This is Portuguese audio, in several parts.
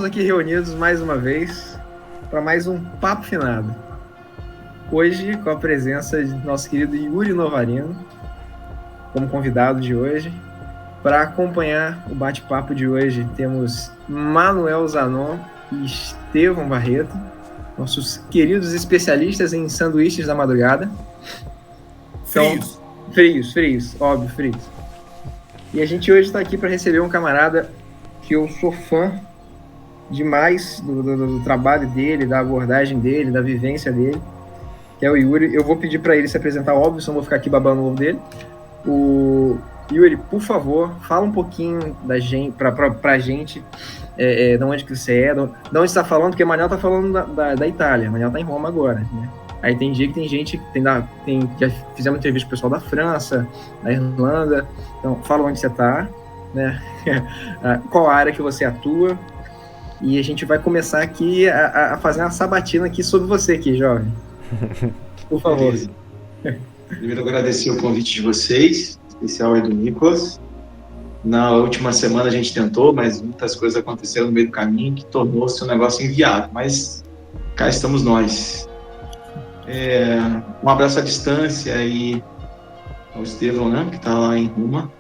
aqui reunidos mais uma vez para mais um Papo Finado. Hoje, com a presença de nosso querido Yuri Novarino, como convidado de hoje. Para acompanhar o bate-papo de hoje, temos Manuel Zanon e Estevão Barreto, nossos queridos especialistas em sanduíches da madrugada. Frios. Então, frios, óbvio, frios. E a gente hoje está aqui para receber um camarada que eu sou fã demais do trabalho dele, da abordagem dele, da vivência dele, que é o Yuri. Eu vou pedir para ele se apresentar, óbvio, senão vou ficar aqui babando o ovo dele. O Yuri, por favor, fala um pouquinho da gente, pra gente, de onde que você é, de onde você está falando, porque o Manel está falando da Itália, o Manel está em Roma agora, né? Aí tem dia que tem gente que já fizemos entrevista com o pessoal da França, da Irlanda. Então, fala onde você está, né? Qual área que você atua. E a gente vai começar aqui a fazer uma sabatina aqui sobre você aqui, jovem. Por favor. Beleza. Primeiro, agradecer o convite de vocês, em especial aí do Nicolas. Na última semana a gente tentou, mas muitas coisas aconteceram no meio do caminho que tornou-se um negócio inviável. Mas cá estamos nós. Um abraço à distância aí ao Estevão, né, que está lá em Roma.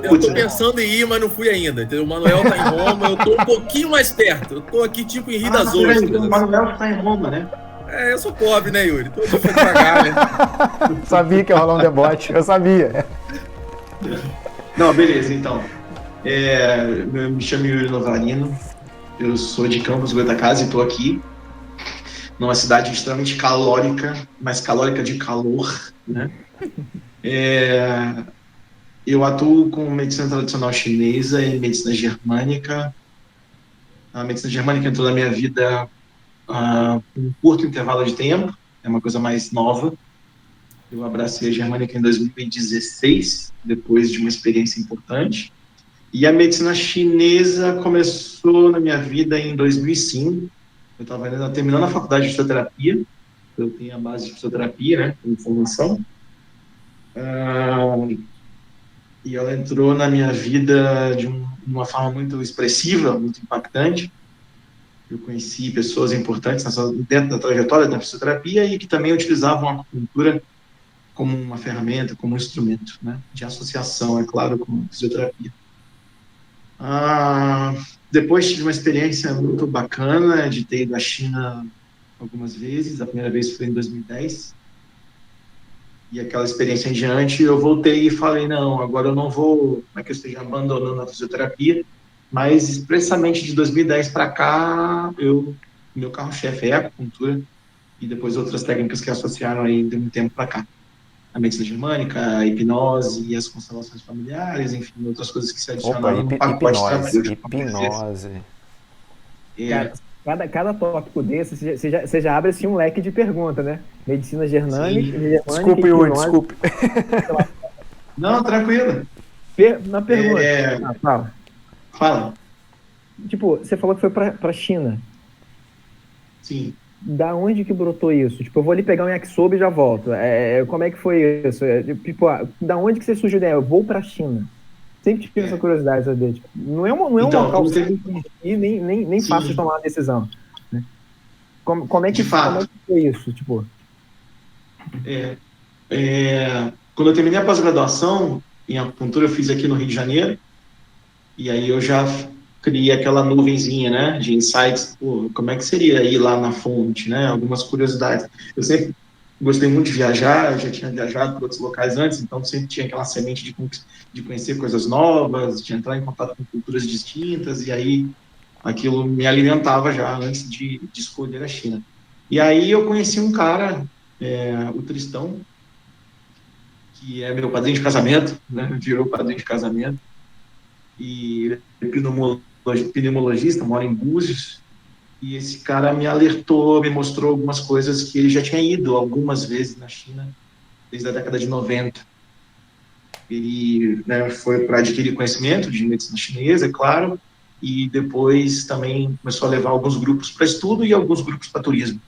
Eu tô pensando em ir, mas não fui ainda. Entendeu? O Manuel tá em Roma, eu tô um pouquinho mais perto. Eu tô aqui tipo em Rio das Ostras. O Manuel está em Roma, né? Eu sou pobre, né, Yuri? Tô pra pagar, né? Sabia que ia rolar um debote, eu sabia. Não, beleza, então. Eu me chamo Yuri Novarino, eu sou de Campos Goytacazes e estou aqui numa cidade extremamente calórica, mas calórica de calor, né? Eu atuo com medicina tradicional chinesa e medicina germânica. A medicina germânica entrou na minha vida com um curto intervalo de tempo, é uma coisa mais nova. Eu abracei a germânica em 2016, depois de uma experiência importante. E a medicina chinesa começou na minha vida em 2005. Eu estava terminando a faculdade de fisioterapia. Eu tenho a base de fisioterapia, né, como formação. E ela entrou na minha vida de uma forma muito expressiva, muito impactante. Eu conheci pessoas importantes dentro da trajetória da fisioterapia e que também utilizavam a acupuntura como uma ferramenta, como um instrumento, né, de associação, é claro, com a fisioterapia. Depois tive uma experiência muito bacana de ter ido à China algumas vezes. A primeira vez foi em 2010. E aquela experiência em diante, eu voltei e falei, não, agora eu não vou, não é que eu esteja abandonando a fisioterapia, mas expressamente de 2010 para cá, meu carro-chefe é a acupuntura e depois outras técnicas que associaram aí de um tempo para cá. A medicina germânica, a hipnose e as constelações familiares, enfim, outras coisas que se adicionaram no pacote terapêutico. Hipnose. Cara, cada tópico desse, você já abre assim um leque de pergunta, né? Medicina germânica. Desculpe, Yuri, desculpe. Não, tranquilo. Na pergunta. Fala. Tipo, você falou que foi pra China. Sim. Da onde que brotou isso? Tipo, eu vou ali pegar um yakisoba e já volto. Como é que foi isso? Da onde que você surgiu a ideia? Eu vou pra China. Sempre tive essa curiosidade, sabe? Tipo, não é um local simples e nem fácil de tomar uma decisão. Né? Como é que foi isso? Tipo? Quando eu terminei a pós-graduação em acupuntura, eu fiz aqui no Rio de Janeiro. E aí eu já criei aquela nuvenzinha, né, de insights. Como é que seria ir lá na fonte, né? Algumas curiosidades. Eu sempre gostei muito de viajar, eu já tinha viajado para outros locais antes, então sempre tinha aquela semente de conhecer coisas novas, de entrar em contato com culturas distintas, e aí aquilo me alimentava já antes de escolher a China. E aí eu conheci um cara, o Tristão, que é meu padrinho de casamento, né, virou padrinho de casamento, e ele é pneumologista, mora em Búzios, e esse cara me alertou, me mostrou algumas coisas que ele já tinha ido algumas vezes na China, desde a década de 90. Ele, né, foi para adquirir conhecimento de medicina chinesa, é claro, e depois também começou a levar alguns grupos para estudo e alguns grupos para turismo.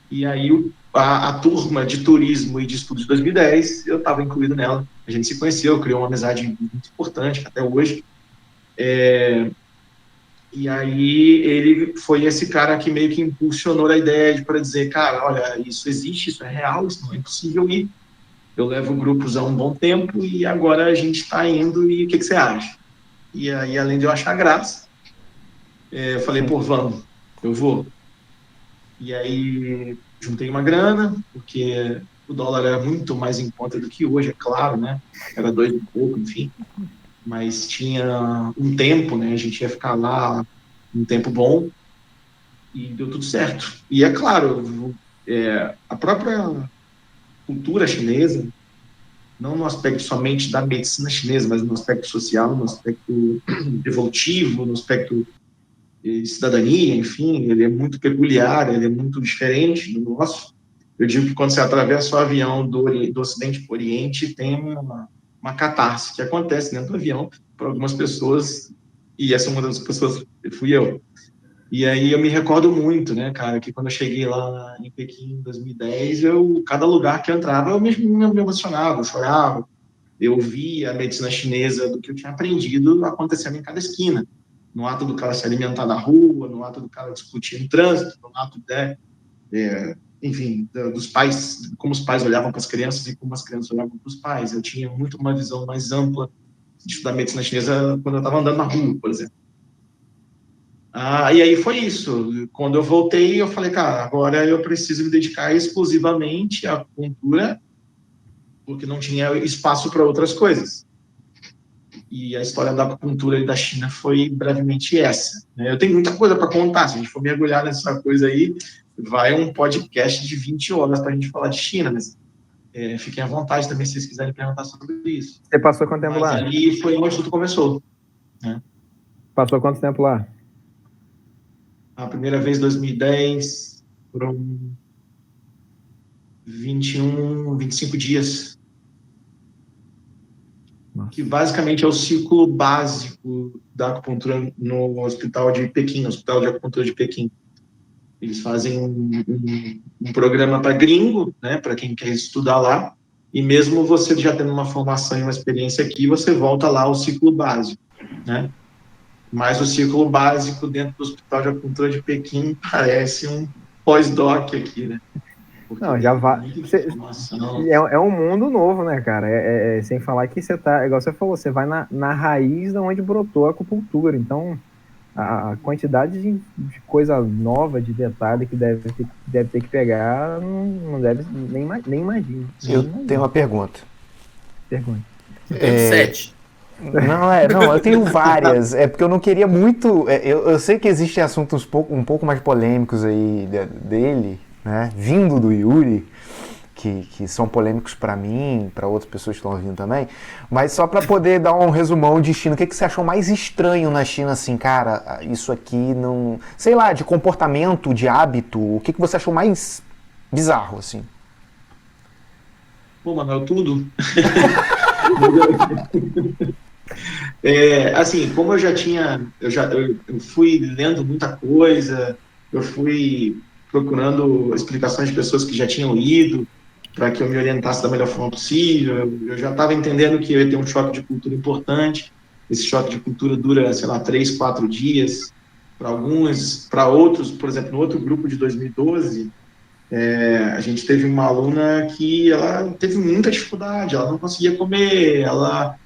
E aí a turma de turismo e de estudo de 2010, eu estava incluído nela. A gente se conheceu, criou uma amizade muito importante até hoje. E aí ele foi esse cara que meio que impulsionou a ideia para dizer, cara, olha, isso existe, isso é real, isso não é impossível ir. Eu levo grupos há um bom tempo e agora a gente está indo e o que você acha? E aí, além de eu achar graça, eu falei, pô, vamos, eu vou. E aí juntei uma grana, porque o dólar era muito mais em conta do que hoje, é claro, né? Era 2 e pouco, enfim. Mas tinha um tempo, né? A gente ia ficar lá um tempo bom e deu tudo certo. E é claro, a própria cultura chinesa, não no aspecto somente da medicina chinesa, mas no aspecto social, no aspecto evolutivo, no aspecto de cidadania, enfim, ele é muito peculiar, ele é muito diferente do nosso. Eu digo que quando você atravessa o avião do Ocidente para o Oriente, tem uma catarse que acontece dentro do avião para algumas pessoas, e essa é uma das pessoas, fui eu. E aí eu me recordo muito, né, cara, que quando eu cheguei lá em Pequim em 2010, cada lugar que eu entrava, eu mesmo me emocionava, eu chorava. Eu via a medicina chinesa do que eu tinha aprendido acontecendo em cada esquina. No ato do cara se alimentar na rua, no ato do cara discutir no trânsito, no ato enfim, dos pais, como os pais olhavam para as crianças e como as crianças olhavam para os pais. Eu tinha muito uma visão mais ampla de estudar medicina chinesa quando eu estava andando na rua, por exemplo. E aí foi isso. Quando eu voltei, eu falei, cara, agora eu preciso me dedicar exclusivamente à cultura, porque não tinha espaço para outras coisas. E a história da acupuntura e da China foi brevemente essa, né? Eu tenho muita coisa para contar. Se a gente for mergulhar nessa coisa aí, vai um podcast de 20 horas para a gente falar de China, mas fiquem à vontade também se vocês quiserem perguntar sobre isso. Você passou quanto tempo lá? Ali foi onde tudo começou, né? Passou quanto tempo lá? A primeira vez, 2010, foram 21, 25 dias. Nossa. Que basicamente é o ciclo básico da acupuntura no Hospital de Pequim, no Hospital de Acupuntura de Pequim. Eles fazem um programa para gringo, né, para quem quer estudar lá, e mesmo você já tendo uma formação e uma experiência aqui, você volta lá ao ciclo básico, né? Mas o ciclo básico dentro do Hospital de Acupuntura de Pequim parece um pós-doc aqui, né? Porque Não, já vai. É um mundo novo, né, cara? Sem falar que você tá, igual você falou, você vai na raiz de onde brotou a acupuntura. Então, a quantidade de coisa nova, de detalhe que deve ter que pegar, não deve, nem imagino. Eu tenho uma pergunta. Pergunta. Tem 7. Não, eu tenho várias. É porque eu não queria muito. Eu sei que existem assuntos um pouco mais polêmicos aí dele, né? Vindo do Yuri, que são polêmicos para mim, para outras pessoas que estão ouvindo também. Mas só para poder dar um resumão de China, o que você achou mais estranho na China, assim, cara? Isso aqui não. Sei lá, de comportamento, de hábito, o que você achou mais bizarro, assim? Pô, Manuel, tudo. Assim, como eu fui lendo muita coisa, eu fui procurando explicações de pessoas que já tinham ido, para que eu me orientasse da melhor forma possível. Eu já estava entendendo que eu ia ter um choque de cultura importante. Esse choque de cultura dura, sei lá, 3, 4 dias. Para alguns, para outros, por exemplo, no outro grupo de 2012, a gente teve uma aluna que ela teve muita dificuldade, ela não conseguia comer, ela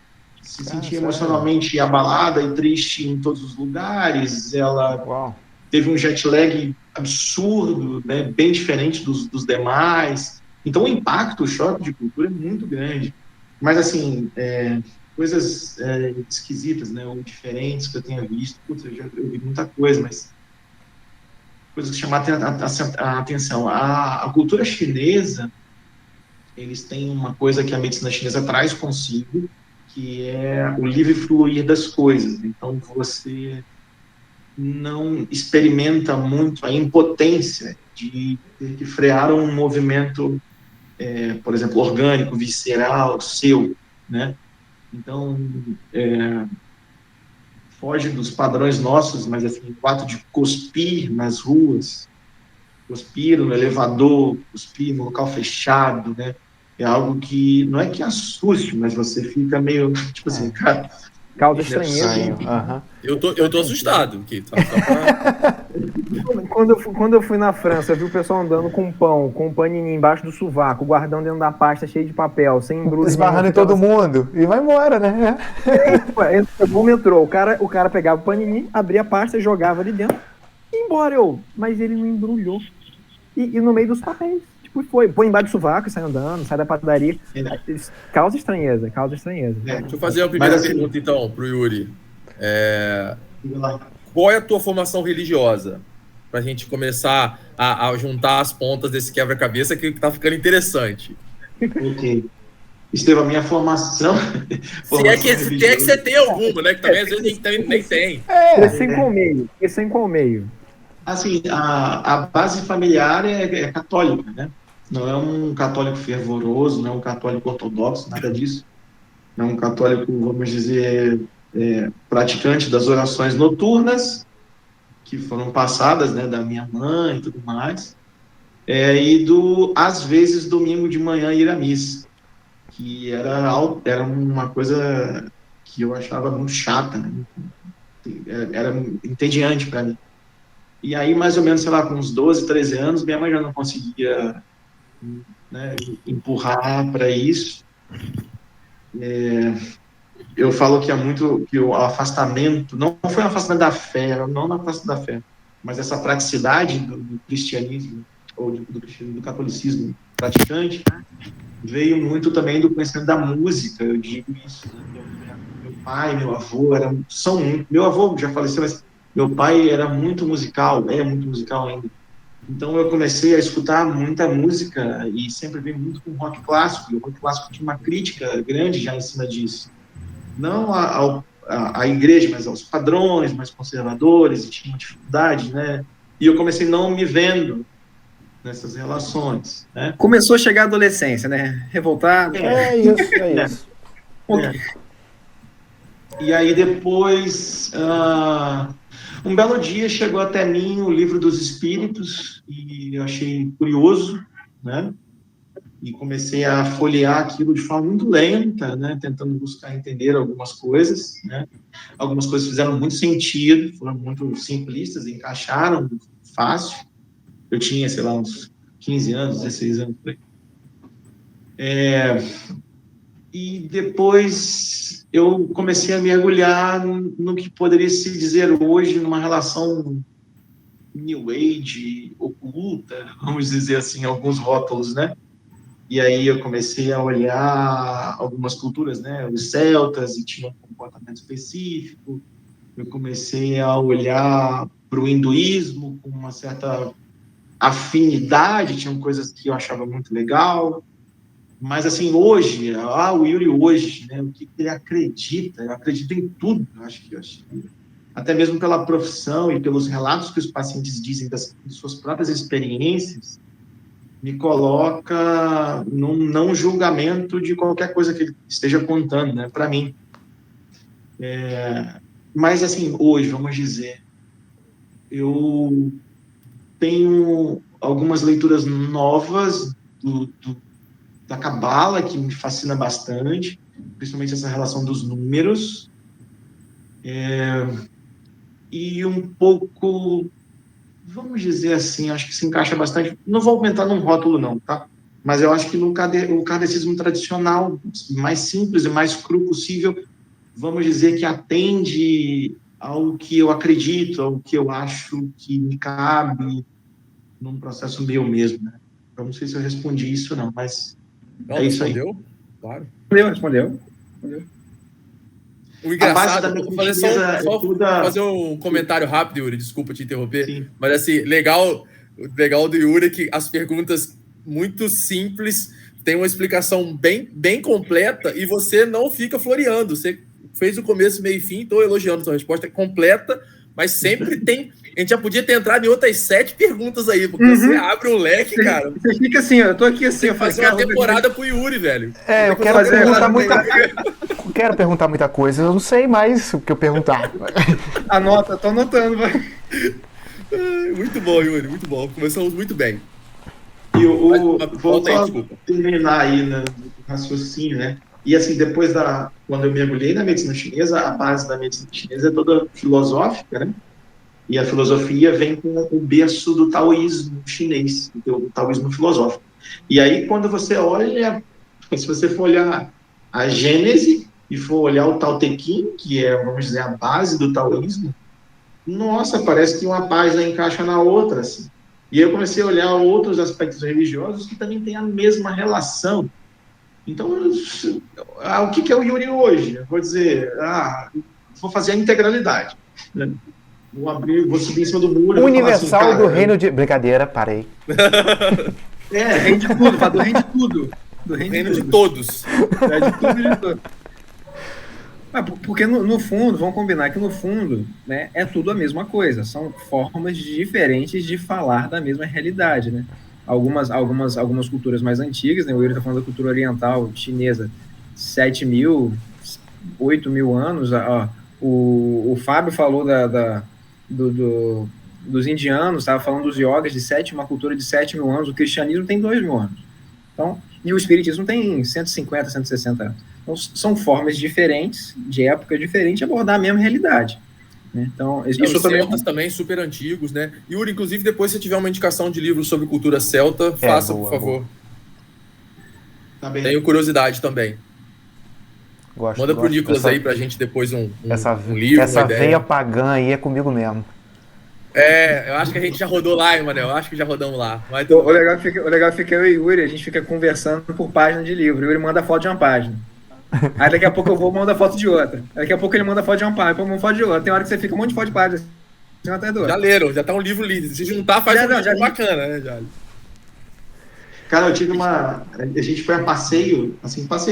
se sentia emocionalmente abalada e triste em todos os lugares, ela teve um jet lag absurdo, né, bem diferente dos demais. Então o impacto, o choque de cultura é muito grande. Mas assim, coisas esquisitas, né, ou diferentes que eu tenha visto, eu vi muita coisa, mas coisas que chamaram a atenção. A cultura chinesa, eles têm uma coisa que a medicina chinesa traz consigo, que é o livre fluir das coisas. Então, você não experimenta muito a impotência de ter que frear um movimento, por exemplo, orgânico, visceral, seu, né? Então, foge dos padrões nossos, mas assim, o ato de cuspir nas ruas, cuspir no elevador, cuspir no local fechado, né? É algo que não é que assuste, mas você fica meio, tipo assim, cara, Causa estranheza. Estranho. Aham. Eu tô assustado aqui. Só pra... Quando eu fui na França, eu vi o pessoal andando com pão, com um paninho embaixo do sovaco, guardando dentro da pasta cheio de papel, sem embrulho. Esbarrando em todo mundo. E vai embora, né? Ele pegou o metrô, o cara pegava o paninho, abria a pasta, jogava ali dentro e ia embora. Mas ele não embrulhou. E no meio dos papéis. Tipo, põe embaixo do sovaco e sai andando, sai da padaria. Causa estranheza. Deixa eu fazer a primeira pergunta, então, pro Yuri. Qual é a tua formação religiosa? Pra gente começar a juntar as pontas desse quebra-cabeça que tá ficando interessante. Ok. Esteve a minha formação. Se é que você tem alguma, né? Que também às vezes a gente nem tem. Esse em qual meio? Assim, a base familiar é católica, né? Não é um católico fervoroso, não é um católico ortodoxo, nada disso. É um católico, vamos dizer, praticante das orações noturnas, que foram passadas, né, da minha mãe e tudo mais, e às vezes, domingo de manhã ir à missa, que era uma coisa que eu achava muito chata, né? Era entediante para mim. E aí, mais ou menos, sei lá, com uns 12, 13 anos, minha mãe já não conseguia, né, empurrar para isso. Eu falo que o afastamento, não foi um afastamento da fé, não na afastamento da fé, mas essa praticidade do cristianismo, ou do catolicismo praticante, veio muito também do conhecimento da música, eu digo isso, né? Meu pai, meu avô, meu avô já faleceu, mas meu pai era muito musical ainda. Então eu comecei a escutar muita música e sempre veio muito com rock clássico, e o rock clássico tinha uma crítica grande já em cima disso. Não à igreja, mas aos padrões mais conservadores, e tinha uma dificuldade, né? E eu comecei não me vendo nessas relações, né? Começou a chegar a adolescência, né? Revoltado. É isso. E aí depois, um belo dia chegou até mim o Livro dos Espíritos, e eu achei curioso, né? E comecei a folhear aquilo de forma muito lenta, né, tentando buscar entender algumas coisas, né. Algumas coisas fizeram muito sentido, foram muito simplistas, encaixaram fácil. Eu tinha, sei lá, uns 15 anos, 16 anos por aí. E depois eu comecei a mergulhar no que poderia se dizer hoje numa relação New Age, oculta, vamos dizer assim, alguns rótulos, né? E aí eu comecei a olhar algumas culturas, né? Os celtas, e tinha um comportamento específico. Eu comecei a olhar para o hinduísmo com uma certa afinidade, tinham coisas que eu achava muito legal. Mas, assim, hoje, o Yuri hoje, né? O que ele acredita? Eu acredito em tudo, eu acho que até mesmo pela profissão e pelos relatos que os pacientes dizem das suas próprias experiências, me coloca num não julgamento de qualquer coisa que ele esteja contando, né, para mim. Mas, assim, hoje, vamos dizer, eu tenho algumas leituras novas da Cabala, que me fascina bastante, principalmente essa relação dos números, e um pouco... Vamos dizer assim, acho que se encaixa bastante. Não vou aumentar num rótulo, não, tá? Mas eu acho que o kardecismo tradicional, mais simples e mais cru possível, vamos dizer que atende ao que eu acredito, ao que eu acho que me cabe num processo meu mesmo, né? Eu não sei se eu respondi isso, não, mas não, é isso aí. Respondeu? Claro. Respondeu. O engraçado, vou fazer um comentário rápido, Yuri, desculpa te interromper, sim. Mas assim, legal do Yuri é que as perguntas muito simples têm uma explicação bem completa e você não fica floreando, você fez o começo, meio e fim, estou elogiando, sua resposta é completa, mas sempre tem, a gente já podia ter entrado em outras 7 perguntas aí, porque você abre um leque, cara. Você fica assim, eu tô aqui assim, eu fazer uma temporada pro Yuri, velho. Eu quero perguntar muita coisa, eu não sei mais o que eu perguntar. Anota, tô anotando, vai. Muito bom, Yuri, muito bom. Começamos muito bem. E vou só terminar aí no raciocínio, né? E assim, quando eu mergulhei na medicina chinesa, a base da medicina chinesa é toda filosófica, né? E a filosofia vem com o berço do taoísmo chinês, do taoísmo filosófico. E aí, quando você olha, se você for olhar a Gênese e for olhar o Tao Te Ching, que é, vamos dizer, a base do taoísmo, nossa, parece que uma página encaixa na outra, assim. E eu comecei a olhar outros aspectos religiosos que também têm a mesma relação. Então, o que é o Yuri hoje? Eu vou dizer, vou fazer a integralidade, né? Vou subir em cima do muro. Universal assim, do reino de... Brincadeira, parei. Reino de tudo, do reino de tudo. Do reino de todos. É de tudo e de todos. Porque no fundo, vamos combinar que no fundo, né, é tudo a mesma coisa. São formas diferentes de falar da mesma realidade, né? Algumas culturas mais antigas, né? O Yuri está falando da cultura oriental chinesa, 7.000, 8.000 anos. O Fábio falou dos indianos, estava falando dos yogas uma cultura de 7.000 anos. O cristianismo tem 2.000 anos. Então, e o espiritismo tem 150, 160 anos. Então, são formas diferentes, de época diferente, de abordar a mesma realidade. Né? Então, isso também super antigos, né? Yuri, inclusive, depois se tiver uma indicação de livro sobre cultura celta, faça, por favor. Tá bem. Tenho curiosidade também. Manda pro Nicolas aí pra gente depois um livro, essa veia pagã aí é comigo mesmo. Eu acho que a gente já rodou lá, Emanuel. Acho que já rodamos lá. Mas o legal fica eu e o Yuri, a gente fica conversando por página de livro. O Yuri manda foto de uma página. Aí daqui a pouco eu vou mandar foto de outra. Daqui a pouco ele manda foto de uma página, depois eu mando foto de outra. Tem hora que você fica um monte de foto de página. Já leram, já tá um livro lido. Se juntar, faz um livro bacana, né, Jali? Cara, eu tive a gente foi a passeio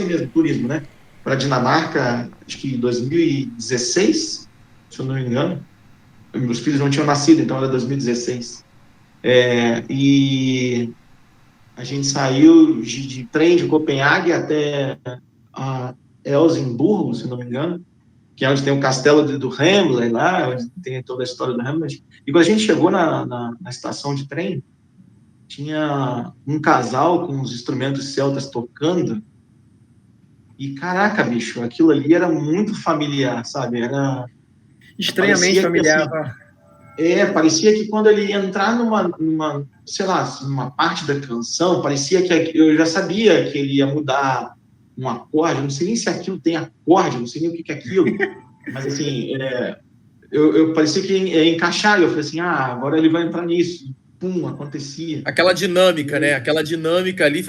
mesmo, turismo, né? Pra Dinamarca, acho que em 2016, se eu não me engano. Meus filhos não tinham nascido, então era 2016. E a gente saiu de trem de Copenhague até Helsingborg, se não me engano, que é onde tem o castelo do Hamlet, lá, onde tem toda a história do Hamlet. E quando a gente chegou na estação de trem, tinha um casal com os instrumentos celtas tocando. E, caraca, bicho, aquilo ali era muito familiar, sabe? Era estranhamente familiar. Assim, parecia que quando ele ia entrar numa, sei lá, numa parte da canção, parecia que eu já sabia que ele ia mudar um acorde, não sei nem se aquilo tem acorde, não sei nem o que é aquilo, mas assim, eu parecia que ia encaixar, e eu falei assim, agora ele vai entrar nisso, e, pum, acontecia. Aquela dinâmica, né? Aquela dinâmica ali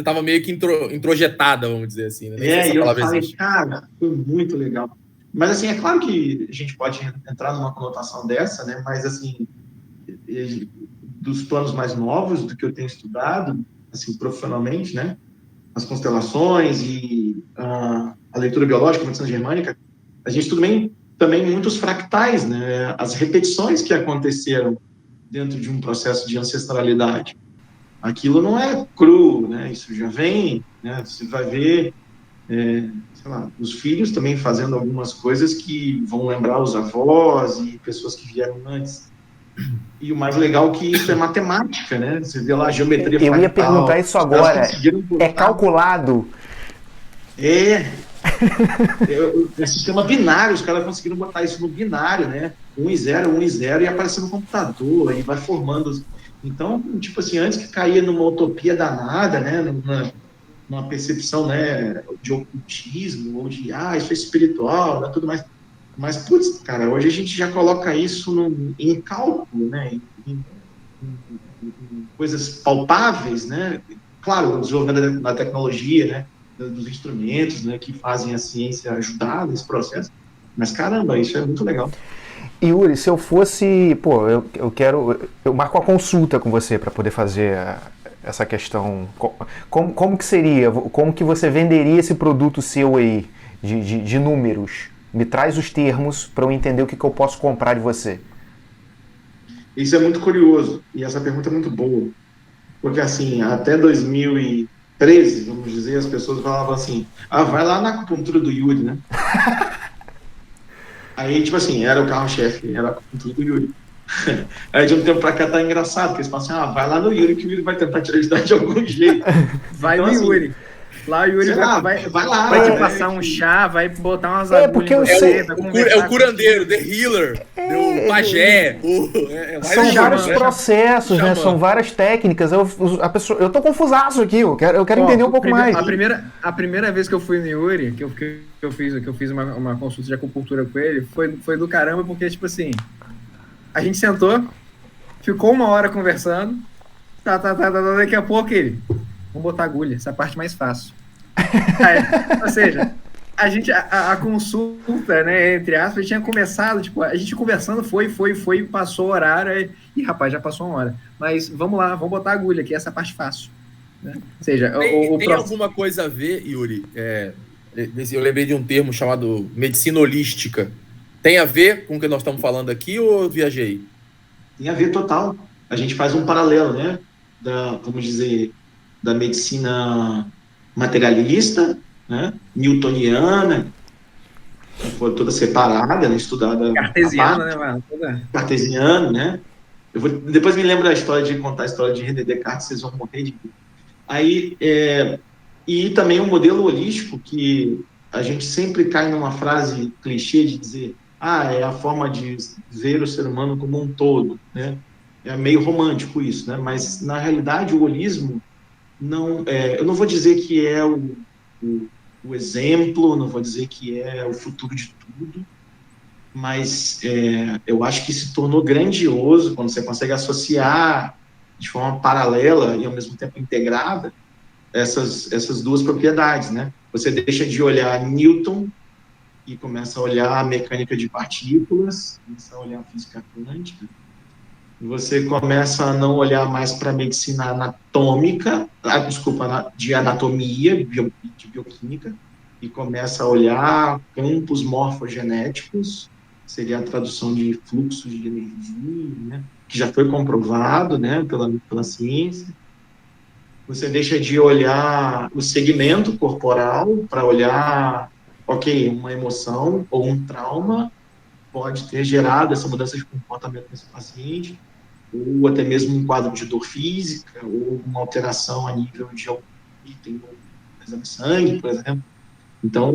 tava meio que introjetada, vamos dizer assim, né? E eu falei, cara, foi muito legal. Mas, assim, é claro que a gente pode entrar numa conotação dessa, né? Mas, assim, dos planos mais novos, do que eu tenho estudado, assim, profissionalmente, né? As constelações e a leitura biológica, a medicina germânica, a gente estuda também muitos fractais, né? As repetições que aconteceram dentro de um processo de ancestralidade. Aquilo não é cru, né? Isso já vem, né? Você vai ver... sei lá, os filhos também fazendo algumas coisas que vão lembrar os avós e pessoas que vieram antes. E o mais legal é que isso é matemática, né? Você vê lá a geometria fractal. Eu ia perguntar isso agora. É calculado? É sistema binário, os caras conseguiram botar isso no binário, né? 1 e 0, 1 e 0, e aparecer no computador, e vai formando. Então, tipo assim, antes que caía numa utopia danada, né? Numa percepção, né, de ocultismo, ou de, isso é espiritual, né, tudo mais. Mas, putz, cara, hoje a gente já coloca isso em cálculo, né, em coisas palpáveis, né. Claro, o desenvolvimento da tecnologia, né, dos instrumentos, né, que fazem a ciência ajudar nesse processo. Mas, caramba, isso é muito legal. Yuri, se eu fosse, eu marco a consulta com você para poder fazer essa questão, como que seria, como que você venderia esse produto seu aí, de números? Me traz os termos para eu entender o que eu posso comprar de você. Isso é muito curioso, e essa pergunta é muito boa, porque assim, até 2013, vamos dizer, as pessoas falavam assim, vai lá na acupuntura do Yuri, né? Aí, tipo assim, era o carro-chefe, era a acupuntura do Yuri. Aí de um tempo pra cá tá engraçado, porque eles falam assim, vai lá no Yuri que o Yuri vai tentar te ajudar de algum jeito. Vai então, no Yuri. Lá o Yuri vai te passar um chá, vai botar umas agulhas em você, é o curandeiro, the healer, o pajé. São vários processos, né? São várias técnicas. Eu tô confusaço aqui, eu quero entender um pouco mais. A primeira vez que eu fui no Yuri, que eu fiz uma consulta de acupuntura com ele, foi do caramba, porque, tipo assim, a gente sentou, ficou 1 hora conversando, daqui a pouco ele... Vamos botar agulha, essa é a parte mais fácil. Ou seja, a consulta, né, entre aspas, tinha começado, tipo, a gente conversando, foi, passou o horário, e rapaz, já passou 1 hora. Mas vamos lá, vamos botar agulha, que essa é a parte fácil. Né? Ou seja, tem alguma coisa a ver, Yuri? Eu lembrei de um termo chamado medicina holística. Tem a ver com o que nós estamos falando aqui ou eu viajei? Tem a ver total. A gente faz um paralelo, né? Vamos dizer, da medicina materialista, né? Newtoniana, que foi toda separada, né? Estudada. Cartesiana, né, mano? Cartesiano, né? Depois me lembro de contar a história de René Descartes, vocês vão morrer de rir. Aí, e também um modelo holístico que a gente sempre cai numa frase clichê de dizer é a forma de ver o ser humano como um todo, né? É meio romântico isso, né? Mas, na realidade, o holismo eu não vou dizer que é o exemplo, não vou dizer que é o futuro de tudo, mas eu acho que se tornou grandioso quando você consegue associar de forma paralela e ao mesmo tempo integrada essas duas propriedades, né? Você deixa de olhar Newton e começa a olhar a mecânica de partículas, começa a olhar a física quântica. Você começa a não olhar mais para a medicina anatômica, de anatomia, de bioquímica, e começa a olhar campos morfogenéticos, seria a tradução de fluxos de energia, né, que já foi comprovado, né, pela ciência. Você deixa de olhar o segmento corporal para olhar, uma emoção ou um trauma pode ter gerado essa mudança de comportamento nesse paciente, ou até mesmo um quadro de dor física, ou uma alteração a nível de algum item no exame de sangue, por exemplo. Então,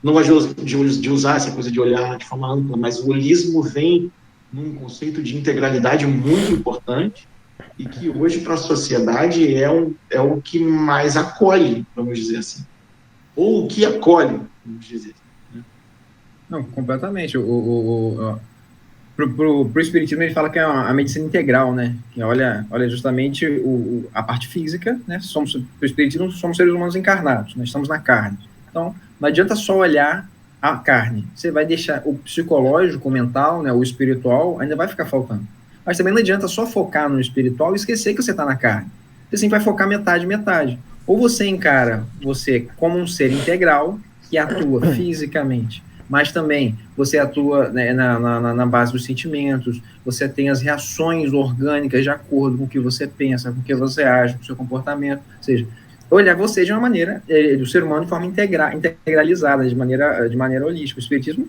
não gosto de usar essa coisa de olhar de forma ampla, mas o holismo vem num conceito de integralidade muito importante e que hoje, para a sociedade, é o que mais acolhe, vamos dizer assim. Ou o que acolhe, vamos dizer. Não, completamente. Pro espiritismo ele fala que é a medicina integral, né? Que olha justamente a parte física, né? Pro espiritismo somos seres humanos encarnados, nós estamos na carne. Então, não adianta só olhar a carne. Você vai deixar o psicológico, o mental, né? O espiritual ainda vai ficar faltando. Mas também não adianta só focar no espiritual e esquecer que você está na carne. Você sempre vai focar metade. Ou você encara você como um ser integral que atua fisicamente, mas também você atua, né, na base dos sentimentos, você tem as reações orgânicas de acordo com o que você pensa, com o que você age, com o seu comportamento, ou seja, olhar você de uma maneira, do ser humano de forma integralizada, de maneira holística. O espiritismo,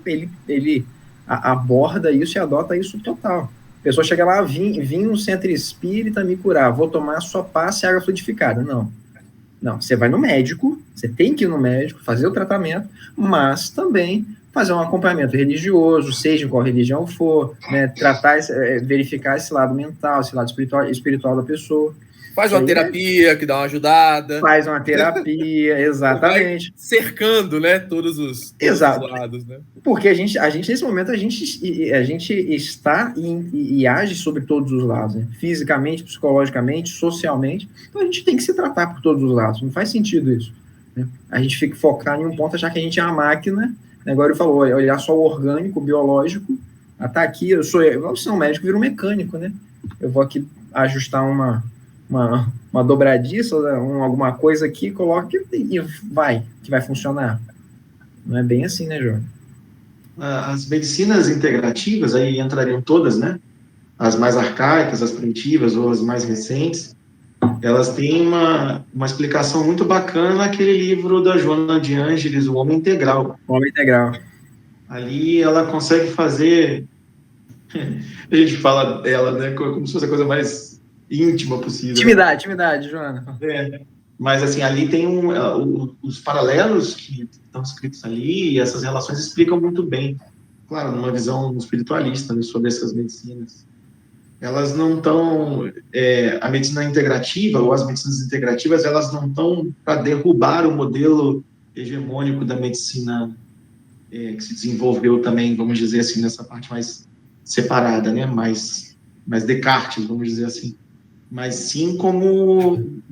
ele aborda isso e adota isso total. A pessoa chega lá, vim no centro espírita me curar, vou tomar só passe e água fluidificada. Não, você vai no médico, você tem que ir no médico, fazer o tratamento, mas também fazer um acompanhamento religioso, seja em qual religião for, né, tratar, verificar esse lado mental, esse lado espiritual da pessoa. Faz uma terapia que dá uma ajudada. Faz uma terapia, exatamente. Vai cercando, né, todos os lados, né? Porque a gente nesse momento, a gente está e age sobre todos os lados, né? Fisicamente, psicologicamente, socialmente. Então a gente tem que se tratar por todos os lados. Não faz sentido isso, né? A gente fica focado em um ponto, achar que a gente é uma máquina. Agora ele falou, olhar só o orgânico, o biológico. Tá aqui, eu sou um médico, vira um mecânico, né? Eu vou aqui ajustar uma dobradiça, alguma coisa aqui, coloca e que vai funcionar. Não é bem assim, né, João? As medicinas integrativas, aí entrariam todas, né? As mais arcaicas, as primitivas ou as mais recentes, elas têm uma explicação muito bacana naquele livro da Joana de Ângeles, O Homem Integral. O Homem Integral. Ali ela consegue fazer... A gente fala dela, né, como se fosse a coisa mais íntima possível. Intimidade, Joana. Mas, assim, ali tem os paralelos que estão escritos ali, e essas relações explicam muito bem. Claro, numa visão espiritualista, né, sobre essas medicinas. Elas não estão... a medicina integrativa, ou as medicinas integrativas, elas não estão para derrubar o modelo hegemônico da medicina que se desenvolveu também, vamos dizer assim, nessa parte mais separada, né? mais Descartes, vamos dizer assim. Mas sim como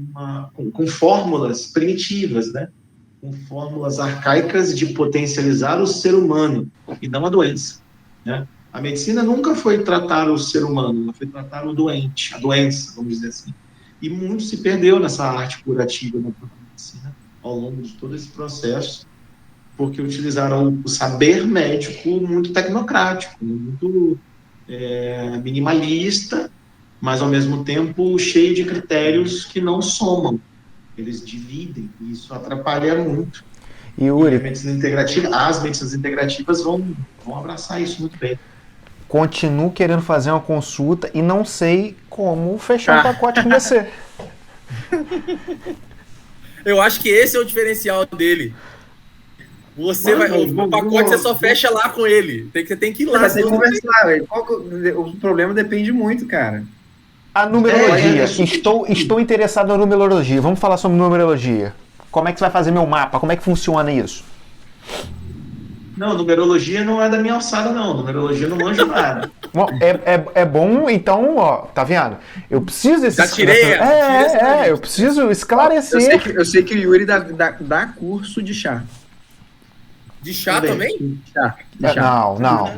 com fórmulas primitivas, né? Com fórmulas arcaicas de potencializar o ser humano e não a doença, né? A medicina nunca foi tratar o ser humano, ela foi tratar o doente, a doença, vamos dizer assim. E muito se perdeu nessa arte curativa da própria medicina ao longo de todo esse processo, porque utilizaram o saber médico muito tecnocrático, muito minimalista, mas ao mesmo tempo cheio de critérios que não somam, eles dividem, e isso atrapalha muito. Yuri, E as medicinas integrativas vão abraçar isso muito bem. Continuo querendo fazer uma consulta e não sei como fechar um pacote com você. Eu acho que esse é o diferencial dele. Você o pacote você só fecha lá com ele. Você tem que ir lá. Você tem que conversar, velho. O problema depende muito, cara. A numerologia. Estou interessado na numerologia. Vamos falar sobre numerologia. Como é que você vai fazer meu mapa? Como é que funciona isso? Não, numerologia não é da minha alçada, não. Numerologia não manjo nada. Bom, é bom, então, ó, tá vendo? Eu preciso desse... Já tirei. Eu preciso esclarecer. Eu sei que o Yuri dá curso de chá. De chá também? Chá. Não.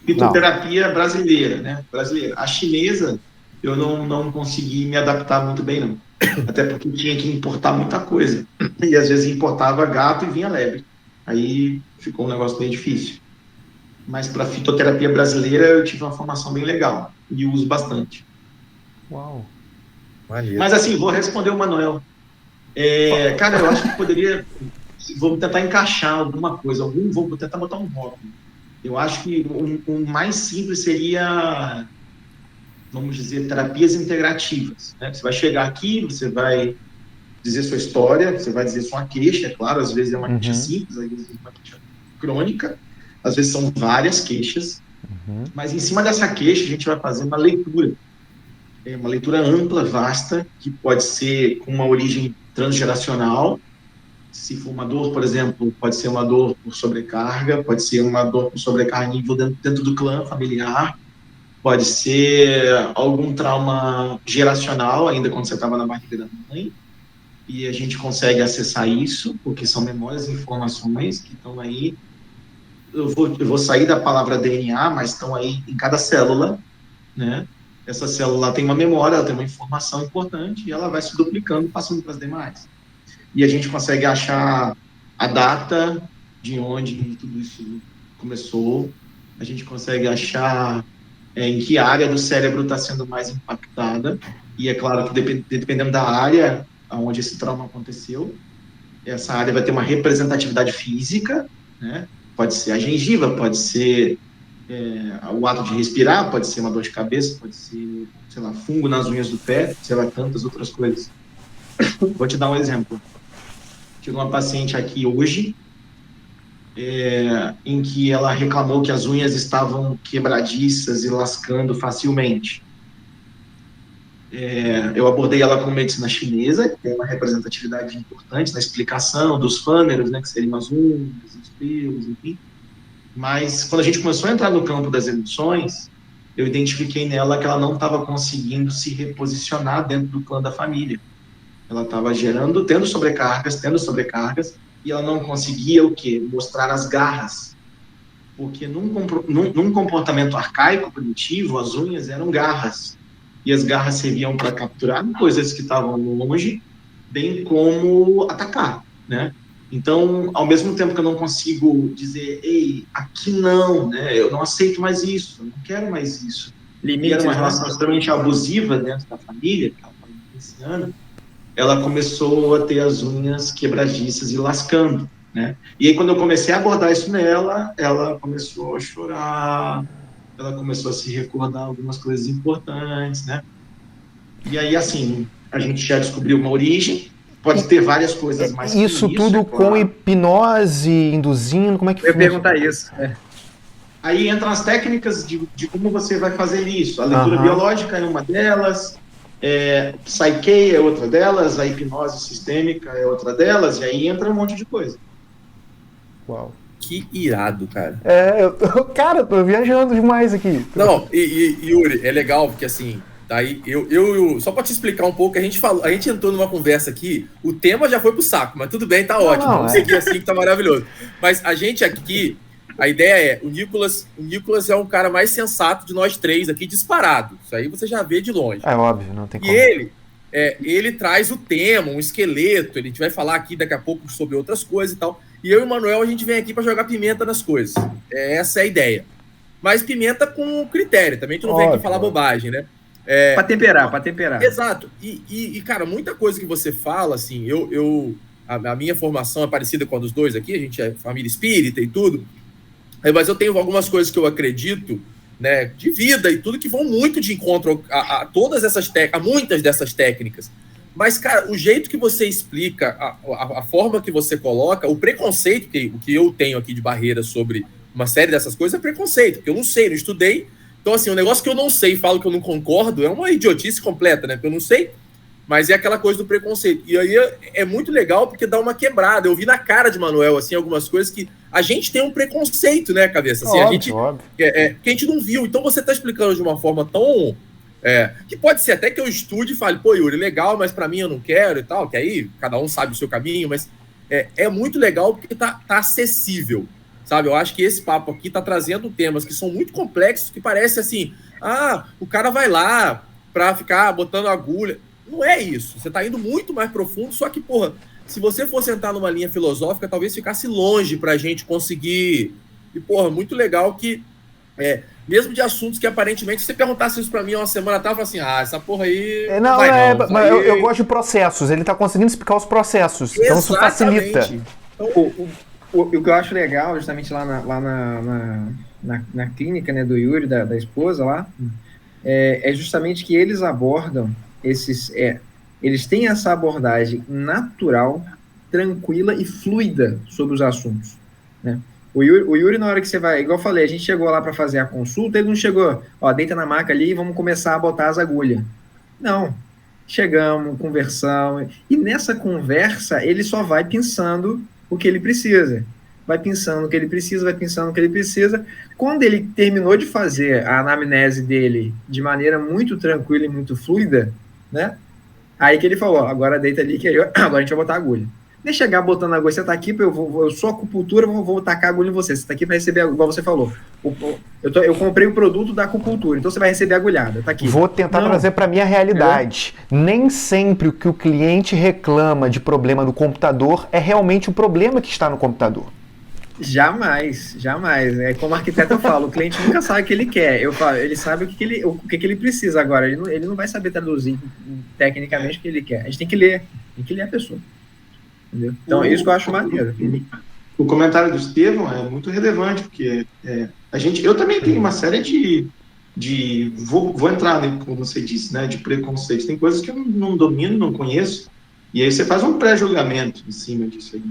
Fitoterapia brasileira, né? Brasileira. A chinesa, eu não consegui me adaptar muito bem, não. Até porque tinha que importar muita coisa. E às vezes importava gato e vinha lebre. Aí ficou um negócio bem difícil. Mas para fitoterapia brasileira eu tive uma formação bem legal. E uso bastante. Uau. Mas assim, vou responder o Manuel. Cara, eu acho que poderia... Vou tentar encaixar alguma coisa. Vou tentar botar um rótulo. Eu acho que o mais simples seria, vamos dizer, terapias integrativas. Né? Você vai chegar aqui, você vai dizer sua história, você vai dizer sua queixa, é claro, às vezes é uma queixa simples, às vezes é uma queixa crônica, às vezes são várias queixas, mas em cima dessa queixa a gente vai fazer uma leitura. Uma leitura ampla, vasta, que pode ser com uma origem transgeracional. Se for uma dor, por exemplo, pode ser uma dor por sobrecarga, pode ser uma dor por sobrecarga nível dentro do clã familiar, pode ser algum trauma geracional, ainda quando você estava na barriga da mãe, e a gente consegue acessar isso, porque são memórias e informações que estão aí. Eu vou sair da palavra DNA, mas estão aí em cada célula, né? Essa célula tem uma memória, ela tem uma informação importante, e ela vai se duplicando, passando para as demais. E a gente consegue achar a data de onde tudo isso começou, a gente consegue achar em que área do cérebro está sendo mais impactada, e é claro que dependendo da área onde esse trauma aconteceu, essa área vai ter uma representatividade física, né? Pode ser a gengiva, pode ser o ato de respirar, pode ser uma dor de cabeça, pode ser, sei lá, fungo nas unhas do pé, sei lá, tantas outras coisas. Vou te dar um exemplo. Tive uma paciente aqui hoje, em que ela reclamou que as unhas estavam quebradiças e lascando facilmente. Eu abordei ela com medicina chinesa, que tem uma representatividade importante na explicação dos fâneros, né, que seriam as unhas, os pelos, enfim. Mas quando a gente começou a entrar no campo das emoções, eu identifiquei nela que ela não estava conseguindo se reposicionar dentro do clã da família. Ela estava tendo sobrecargas, e ela não conseguia o quê? Mostrar as garras. Porque num comportamento arcaico, primitivo, as unhas eram garras. E as garras serviam para capturar coisas que estavam longe, bem como atacar, né? Então, ao mesmo tempo que eu não consigo dizer, ei, aqui não, né? Eu não aceito mais isso, eu não quero mais isso. E era uma relação extremamente abusiva dentro da família, que ela estava iniciando. Ela começou a ter as unhas quebradiças e lascando, né? E aí, quando eu comecei a abordar isso nela, ela começou a chorar, ela começou a se recordar algumas coisas importantes, né? E aí, assim, a gente já descobriu uma origem, pode ter várias coisas mais que isso tudo com hipnose, induzindo, como é que funciona? Eu ia perguntar isso. Aí entram as técnicas de como você vai fazer isso. A leitura biológica é uma delas, Psyche é outra delas, a hipnose sistêmica é outra delas, e aí entra um monte de coisa. Uau. Que irado, cara. Cara, eu tô viajando demais aqui. Não, e Yuri, é legal, porque assim, daí eu só pra te explicar um pouco, a gente entrou numa conversa aqui, o tema já foi pro saco, mas tudo bem, tá ótimo, vamos seguir assim que tá maravilhoso. Mas a gente aqui, a ideia é, o Nicolas é um cara mais sensato de nós três aqui, disparado. Isso aí você já vê de longe. É óbvio, não tem como. E ele traz o tema, um esqueleto, a gente vai falar aqui daqui a pouco sobre outras coisas e tal. E eu e o Manuel, a gente vem aqui para jogar pimenta nas coisas. Essa é a ideia. Mas pimenta com critério, também a gente não vem aqui falar bobagem, né? Para temperar. Exato. E, cara, muita coisa que você fala, assim, a minha formação é parecida com a dos dois aqui, a gente é família espírita e tudo, mas eu tenho algumas coisas que eu acredito, né, de vida e tudo, que vão muito de encontro a todas essas técnicas, a muitas dessas técnicas. Mas, cara, o jeito que você explica, a forma que você coloca, o preconceito, o que eu tenho aqui de barreira sobre uma série dessas coisas é preconceito, porque eu não sei, não estudei. Então, assim, um negócio que eu não sei e falo que eu não concordo é uma idiotice completa, né? Porque eu não sei, mas é aquela coisa do preconceito. E aí é muito legal porque dá uma quebrada. Eu vi na cara de Manuel, assim, algumas coisas que a gente tem um preconceito, né, cabeça? Assim, óbvio. Que a gente não viu. Então você tá explicando de uma forma tão... que pode ser até que eu estude e fale, pô, Yuri, legal, mas pra mim eu não quero e tal, que aí cada um sabe o seu caminho, mas é muito legal porque tá acessível, sabe? Eu acho que esse papo aqui tá trazendo temas que são muito complexos, que parece assim, o cara vai lá pra ficar botando agulha. Não é isso, você tá indo muito mais profundo, só que, porra, se você for sentar numa linha filosófica, talvez ficasse longe pra gente conseguir. E, porra, muito legal que mesmo de assuntos que aparentemente, se você perguntasse isso pra mim uma semana atrás, eu falo assim, essa porra aí... Mas eu gosto de processos, ele tá conseguindo explicar os processos, então isso facilita. Então, o que eu acho legal, justamente lá na clínica, né, do Yuri, da esposa lá, é justamente que eles abordam eles têm essa abordagem natural, tranquila e fluida sobre os assuntos, né? O Yuri, na hora que você vai, igual eu falei, a gente chegou lá para fazer a consulta, ele não chegou, deita na maca ali e vamos começar a botar as agulhas. Não. Chegamos, conversamos, e nessa conversa ele só vai pensando o que ele precisa. Vai pensando o que ele precisa. Quando ele terminou de fazer a anamnese dele de maneira muito tranquila e muito fluida, né? Aí que ele falou, agora deita ali que agora a gente vai botar a agulha. Deixa chegar botando a agulha, você tá aqui, eu sou acupuntura, vou tacar a agulha em você. Você tá aqui para receber, igual você falou. Eu comprei o produto da acupuntura, então você vai receber agulhada, tá aqui. Vou tentar trazer para minha realidade. Nem sempre o que o cliente reclama de problema no computador é realmente o problema que está no computador. Jamais. É como o arquiteto eu falo, o cliente nunca sabe o que ele quer. Eu falo, ele sabe o que ele precisa agora. Ele não vai saber traduzir tecnicamente o que ele quer. A gente tem que ler a pessoa. Entendeu? Então é isso que eu acho maneiro. O comentário do Estevão é muito relevante, porque eu também tenho uma série de vou entrar, né, como você disse, né, de preconceitos. Tem coisas que eu não domino, não conheço, e aí você faz um pré-julgamento em cima disso aí,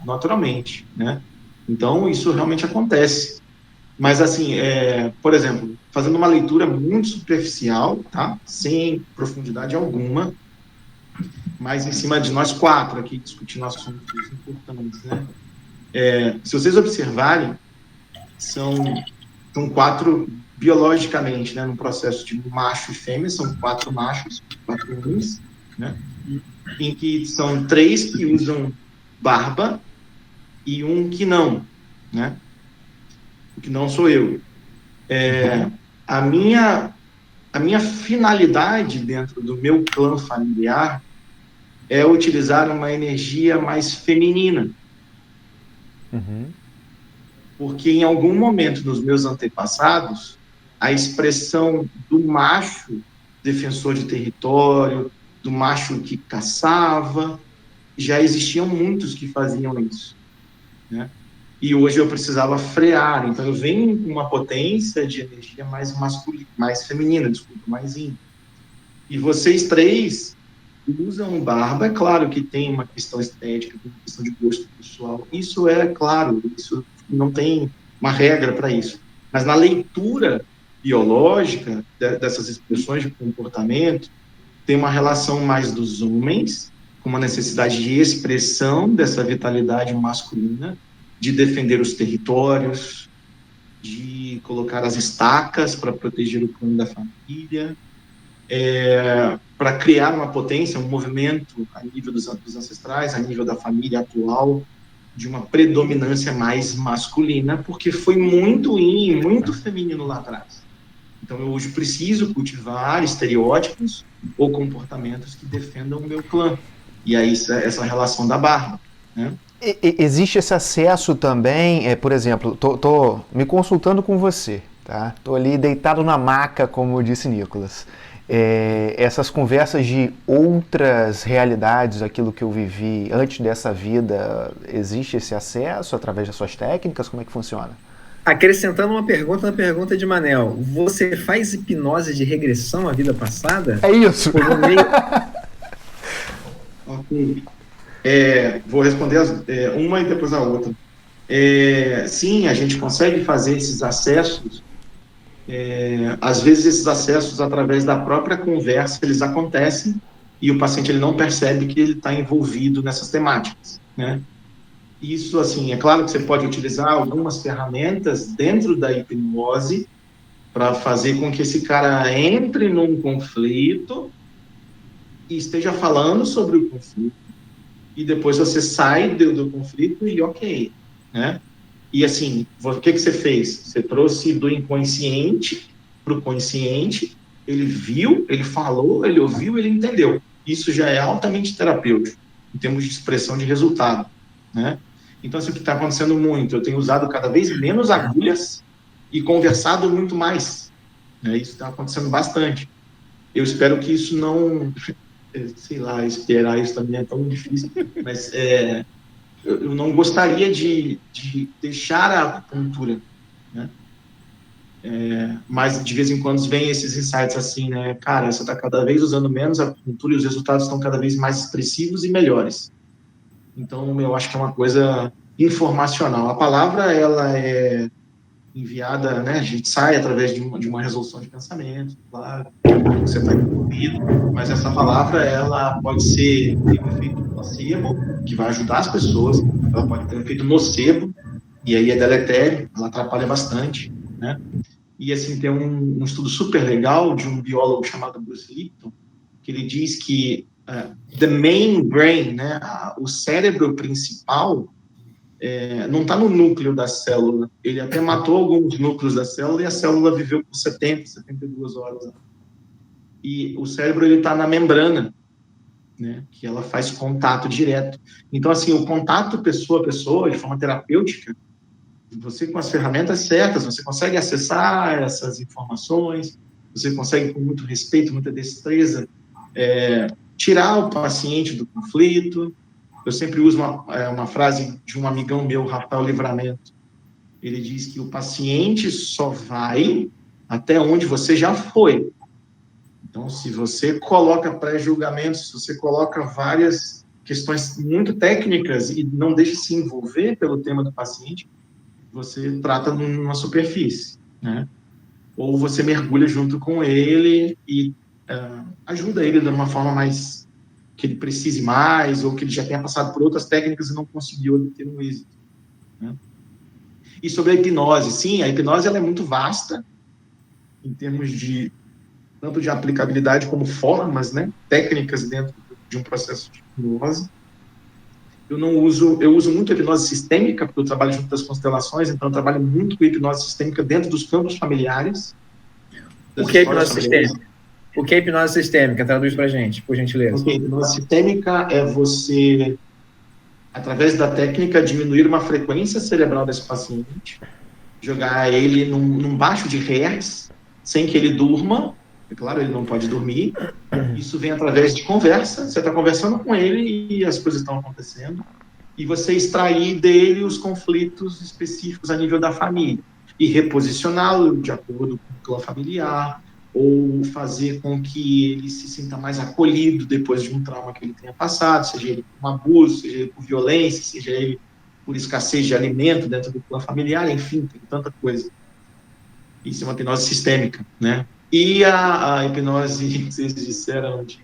naturalmente, né? Então, isso realmente acontece. Mas, assim, por exemplo, fazendo uma leitura muito superficial, tá? Sem profundidade alguma, mas em cima de nós quatro aqui, discutindo assuntos importantes, né? Se vocês observarem, são quatro, biologicamente, né? No processo de macho e fêmea, são 4 machos, 4 homens, né? Em que são 3 que usam barba, e um que não, né? O que não sou eu. A minha finalidade dentro do meu clã familiar é utilizar uma energia mais feminina. Uhum. Porque em algum momento nos meus antepassados, a expressão do macho defensor de território, do macho que caçava, já existiam muitos que faziam isso, né? E hoje eu precisava frear, então eu venho com uma potência de energia mais masculina, mais feminina, mais yin. E vocês três usam barba, é claro que tem uma questão estética, tem uma questão de gosto pessoal, isso é claro, isso não tem uma regra para isso. Mas na leitura biológica dessas expressões de comportamento, tem uma relação mais dos homens, com uma necessidade de expressão dessa vitalidade masculina, de defender os territórios, de colocar as estacas para proteger o clã da família, para criar uma potência, um movimento a nível dos ancestrais, a nível da família atual, de uma predominância mais masculina, porque foi muito muito feminino lá atrás. Então, eu hoje preciso cultivar estereótipos ou comportamentos que defendam o meu clã. E aí, essa relação da barba, né? Existe esse acesso também, por exemplo, tô me consultando com você, tá? Tô ali deitado na maca, como disse Nicolas. Essas conversas de outras realidades, aquilo que eu vivi antes dessa vida, existe esse acesso através das suas técnicas? Como é que funciona? Acrescentando uma pergunta na pergunta de Manel, você faz hipnose de regressão à vida passada? É isso! Ok. Vou responder uma e depois a outra. Sim, a gente consegue fazer esses acessos. Às vezes esses acessos, através da própria conversa, eles acontecem e o paciente ele não percebe que ele está envolvido nessas temáticas, né? Isso, assim, é claro que você pode utilizar algumas ferramentas dentro da hipnose para fazer com que esse cara entre num conflito e esteja falando sobre o conflito, e depois você sai do conflito e ok, né? E assim, o que você fez? Você trouxe do inconsciente para o consciente, ele viu, ele falou, ele ouviu, ele entendeu. Isso já é altamente terapêutico, em termos de expressão de resultado, né? Então, assim, o que está acontecendo muito, eu tenho usado cada vez menos agulhas e conversado muito mais, né? Isso está acontecendo bastante. Eu espero que isso não... sei lá, esperar isso também é tão difícil, mas eu não gostaria de deixar a acupuntura, né? Mas de vez em quando vem esses insights assim, né? Cara, você está cada vez usando menos a acupuntura e os resultados estão cada vez mais expressivos e melhores. Então, eu acho que é uma coisa informacional. A palavra, ela é enviada, né? A gente sai através de uma resolução de pensamento, claro, você está envolvido, mas essa palavra, ela pode ter um efeito placebo, que vai ajudar as pessoas, ela pode ter um efeito nocebo, e aí é deletério, ela atrapalha bastante, né? E, assim, tem um estudo super legal de um biólogo chamado Bruce Lipton, que ele diz que the main brain, né, o cérebro principal, não está no núcleo da célula. Ele até matou alguns núcleos da célula e a célula viveu por 72 horas. E o cérebro está na membrana, né, que ela faz contato direto. Então, assim, o contato pessoa a pessoa, de forma terapêutica, você com as ferramentas certas, você consegue acessar essas informações, você consegue, com muito respeito, muita destreza, tirar o paciente do conflito. Eu sempre uso uma frase de um amigão meu, Rafael Livramento. Ele diz que o paciente só vai até onde você já foi. Então, se você coloca pré-julgamentos, se você coloca várias questões muito técnicas e não deixa se envolver pelo tema do paciente, você trata numa superfície, né? Ou você mergulha junto com ele e ajuda ele de uma forma mais que ele precise mais, ou que ele já tenha passado por outras técnicas e não conseguiu obter um êxito, né? E sobre a hipnose, sim, a hipnose ela é muito vasta em termos de tanto de aplicabilidade como formas, né, técnicas dentro de um processo de hipnose. Eu uso muito a hipnose sistêmica, porque eu trabalho junto das constelações, então eu trabalho muito com a hipnose sistêmica dentro dos campos familiares. O que é hipnose sistêmica? O que é hipnose sistêmica? Traduz pra gente, por gentileza. Okay. Hipnose sistêmica é você, através da técnica, diminuir uma frequência cerebral desse paciente, jogar ele num baixo de hertz, sem que ele durma. É claro, ele não pode dormir. Isso vem através de conversa. Você está conversando com ele e as coisas estão acontecendo. E você extrair dele os conflitos específicos a nível da família. E reposicioná-lo de acordo com o clã familiar, ou fazer com que ele se sinta mais acolhido depois de um trauma que ele tenha passado, seja ele por um abuso, seja ele por violência, seja ele por escassez de alimento dentro do clã familiar, enfim, tem tanta coisa. Isso é uma hipnose sistêmica, né? E a hipnose que vocês disseram de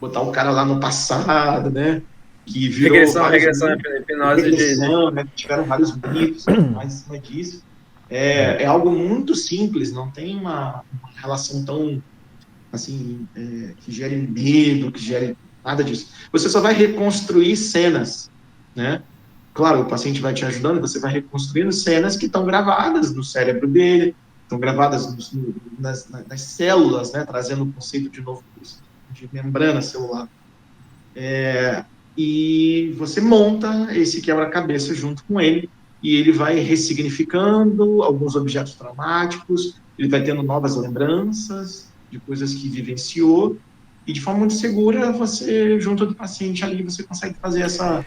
botar o cara lá no passado, né? Que virou regressão, hipnose né? Tiveram vários mitos mais em cima disso. É algo muito simples, não tem uma relação tão, assim, que gere medo, que gere nada disso. Você só vai reconstruir cenas, né? Claro, o paciente vai te ajudando, você vai reconstruindo cenas que estão gravadas no cérebro dele, estão gravadas nas células, né? Trazendo o conceito de novo de membrana celular. E você monta esse quebra-cabeça junto com ele, e ele vai ressignificando alguns objetos traumáticos, ele vai tendo novas lembranças de coisas que vivenciou, e de forma muito segura, você, junto do paciente ali, você consegue fazer essa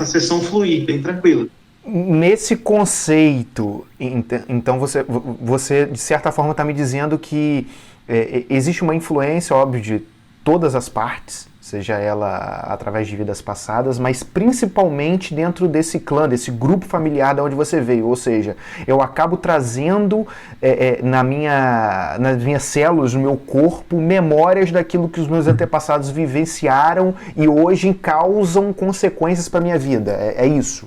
sessão fluir, bem tranquila. Nesse conceito, então você de certa forma está me dizendo que existe uma influência, óbvio, de todas as partes, seja ela através de vidas passadas, mas principalmente dentro desse clã, desse grupo familiar de onde você veio. Ou seja, eu acabo trazendo nas minhas células, no meu corpo, memórias daquilo que os meus antepassados vivenciaram e hoje causam consequências para a minha vida. É isso?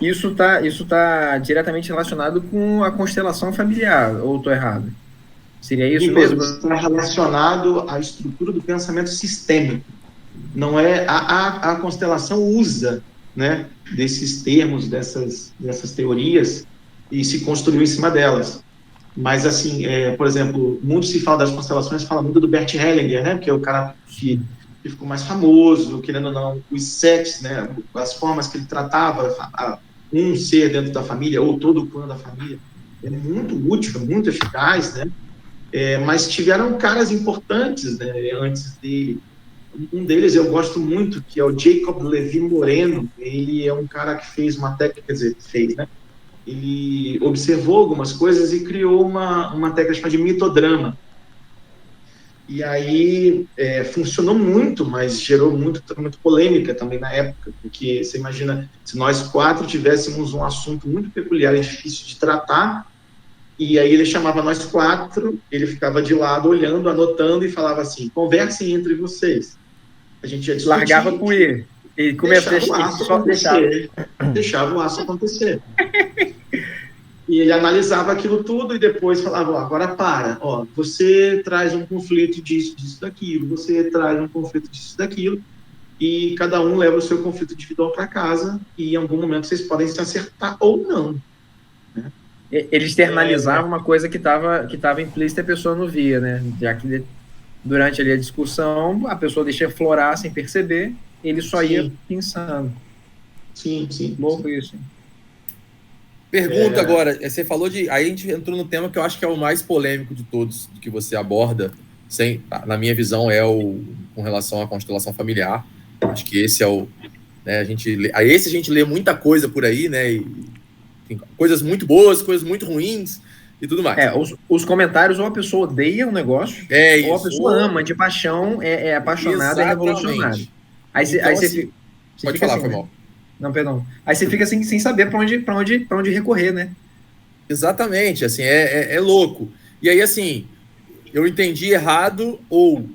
Isso tá diretamente relacionado com a constelação familiar, ou estou errado? Seria isso mesmo? Está relacionado à estrutura do pensamento sistêmico. Não é a constelação usa, né, desses termos, dessas teorias, e se construiu em cima delas. Mas, assim, por exemplo, muito se fala das constelações, fala muito do Bert Hellinger, né, que é o cara que ficou mais famoso, querendo ou não, os sets, né, as formas que ele tratava um ser dentro da família, ou todo o clã da família, é muito útil, muito eficaz, né? Mas tiveram caras importantes, né, antes dele. Um deles eu gosto muito, que é o Jacob Levi Moreno. Ele é um cara que fez uma técnica, quer dizer, né? Ele observou algumas coisas e criou uma técnica chamada de mitodrama. E aí funcionou muito, mas gerou muito polêmica também na época, porque você imagina, se nós 4 tivéssemos um assunto muito peculiar e difícil de tratar, e aí ele chamava nós 4, ele ficava de lado olhando, anotando e falava assim: conversem entre vocês. A gente ia discutir. Largava pro ir. E deixava o aço acontecer. E ele analisava aquilo tudo e depois falava: agora você traz um conflito disso, daquilo, você traz um conflito disso, daquilo, e cada um leva o seu conflito individual para casa, e em algum momento vocês podem se acertar ou não. Né? Ele externalizava uma coisa que estava implícita e a pessoa não via, né? Já que durante ali a discussão, a pessoa deixa florar sem perceber, ele só ia pensando. Sim. Louco isso. Pergunta agora, você falou de... Aí a gente entrou no tema que eu acho que é o mais polêmico de todos, que você aborda, na minha visão, com relação à constelação familiar. Acho que esse é o... Né, a gente lê muita coisa por aí, né? Tem coisas muito boas, coisas muito ruins e tudo mais. Os comentários, ou a pessoa odeia um negócio, ou a pessoa ama de paixão, é apaixonada, é revolucionária. Aí você pode falar, foi mal. Não, perdão. Aí você fica sem saber para onde recorrer, né? Exatamente, assim, é louco. E aí, assim, eu entendi errado, ou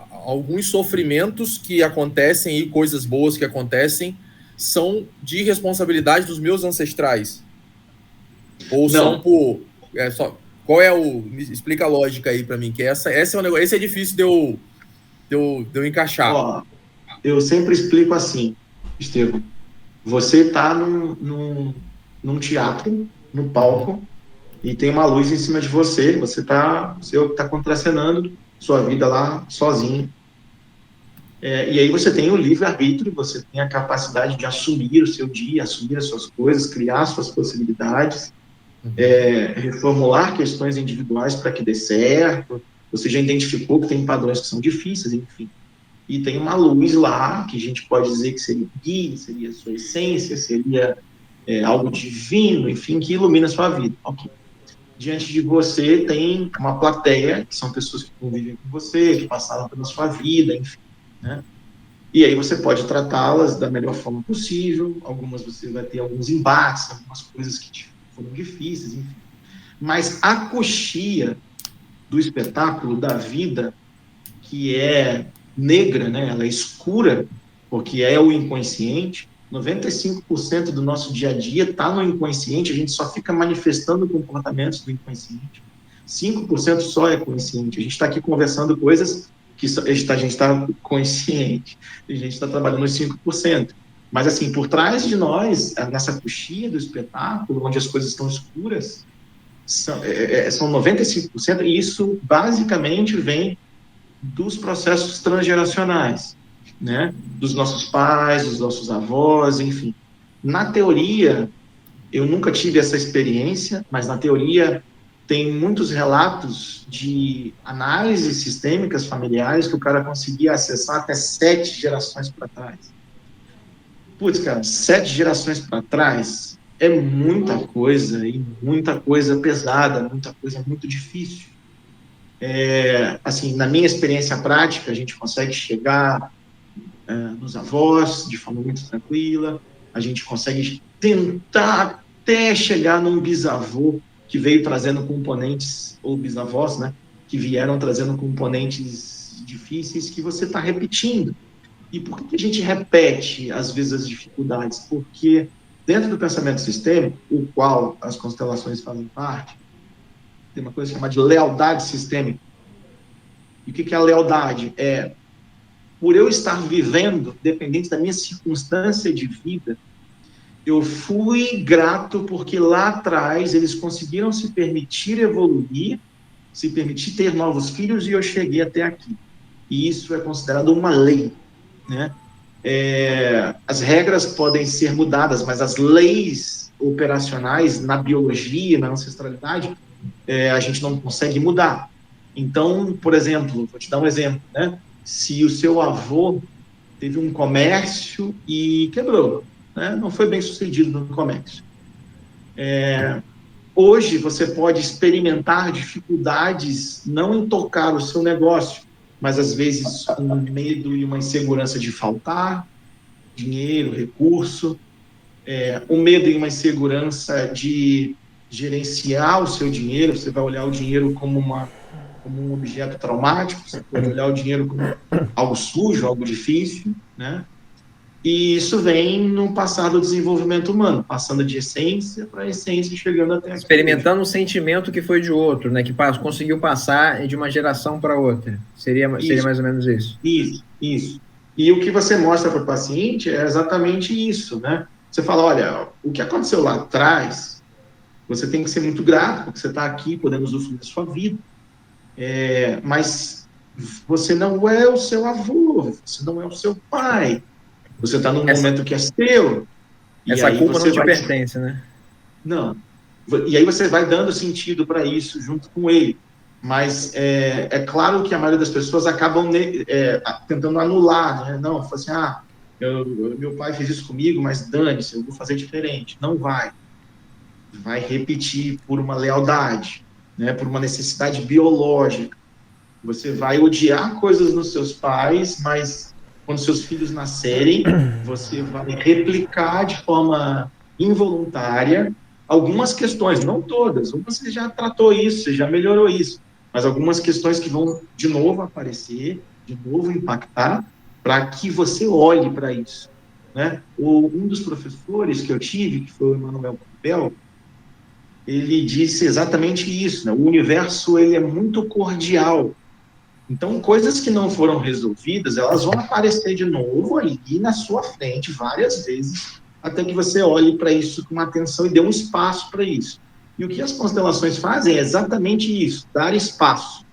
alguns sofrimentos que acontecem e coisas boas que acontecem são de responsabilidade dos meus ancestrais? Ou não. São por... qual é o... Me explica a lógica aí para mim, que esse é um negócio, esse é difícil de eu encaixar. Eu sempre explico assim, Estevão. Você está num teatro, no palco, e tem uma luz em cima de você, você está contracenando sua vida lá sozinho. E aí você tem o livre-arbítrio, você tem a capacidade de assumir o seu dia, assumir as suas coisas, criar suas possibilidades, reformular questões individuais para que dê certo. Você já identificou que tem padrões que são difíceis, enfim. E tem uma luz lá, que a gente pode dizer que seria o guia, seria a sua essência, seria algo divino, enfim, que ilumina a sua vida. Okay. diante de você tem uma plateia, que são pessoas que convivem com você, que passaram pela sua vida, enfim, né? E aí você pode tratá-las da melhor forma possível, algumas você vai ter alguns embates, algumas coisas que foram difíceis, enfim. Mas a coxia do espetáculo, da vida, que é negra, né? Ela é escura, porque é o inconsciente, 95% do nosso dia a dia está no inconsciente, a gente só fica manifestando comportamentos do inconsciente. 5% só é consciente. A gente está aqui conversando coisas que a gente está consciente, a gente está trabalhando nos 5%. Mas, assim, por trás de nós, nessa coxinha do espetáculo, onde as coisas estão escuras, são 95%, e isso basicamente vem dos processos transgeracionais, né? Dos nossos pais, dos nossos avós, enfim. Na teoria, eu nunca tive essa experiência, mas na teoria tem muitos relatos de análises sistêmicas familiares que o cara conseguia acessar até 7 gerações para trás. Putz, cara, 7 gerações para trás é muita coisa, e muita coisa pesada, muita coisa muito difícil. Assim, na minha experiência prática, a gente consegue chegar nos avós de forma muito tranquila, a gente consegue tentar até chegar num bisavô que veio trazendo componentes, ou bisavós, né, que vieram trazendo componentes difíceis que você está repetindo. E por que a gente repete, às vezes, as dificuldades? Porque dentro do pensamento sistêmico, o qual as constelações fazem parte, tem uma coisa chamada de lealdade sistêmica. E o que é a lealdade? Por eu estar vivendo, dependente da minha circunstância de vida, eu fui grato porque lá atrás eles conseguiram se permitir evoluir, se permitir ter novos filhos, e eu cheguei até aqui. E isso é considerado uma lei, né? As regras podem ser mudadas, mas as leis operacionais na biologia, na ancestralidade, a gente não consegue mudar. Então, por exemplo, vou te dar um exemplo, né? Se o seu avô teve um comércio e quebrou, né? Não foi bem sucedido no comércio. Hoje você pode experimentar dificuldades não em tocar o seu negócio, mas às vezes um medo e uma insegurança de faltar dinheiro, recurso, um medo e uma insegurança de gerenciar o seu dinheiro. Você vai olhar o dinheiro como um objeto traumático, você pode olhar o dinheiro como algo sujo, algo difícil, né? E isso vem no passar do desenvolvimento humano, passando de essência para essência, chegando até aqui. Experimentando um sentimento que foi de outro, né? Que conseguiu passar de uma geração para outra. Seria mais ou menos isso. Isso. E o que você mostra para o paciente é exatamente isso, né? Você fala, olha, o que aconteceu lá atrás, você tem que ser muito grato, porque você está aqui podendo usufruir da sua vida. Mas você não é o seu avô, você não é o seu pai. Você está num momento que é seu. Essa culpa não te pertence, né? Não. E aí você vai dando sentido para isso junto com ele. Mas é claro que a maioria das pessoas acabam tentando anular, né? Não, fala assim, meu pai fez isso comigo, mas dane-se, eu vou fazer diferente. Não vai. Vai repetir por uma lealdade, né? Por uma necessidade biológica. Você vai odiar coisas nos seus pais, mas quando seus filhos nascerem, você vai replicar de forma involuntária algumas questões, não todas. Você já tratou isso, você já melhorou isso, mas algumas questões que vão de novo aparecer, de novo impactar, para que você olhe para isso, né? Um dos professores que eu tive, que foi o Emmanuel Campbell, ele disse exatamente isso, né? O universo, ele é muito cordial. Então, coisas que não foram resolvidas, elas vão aparecer de novo ali na sua frente várias vezes, até que você olhe para isso com atenção e dê um espaço para isso. E o que as constelações fazem é exatamente isso, dar espaço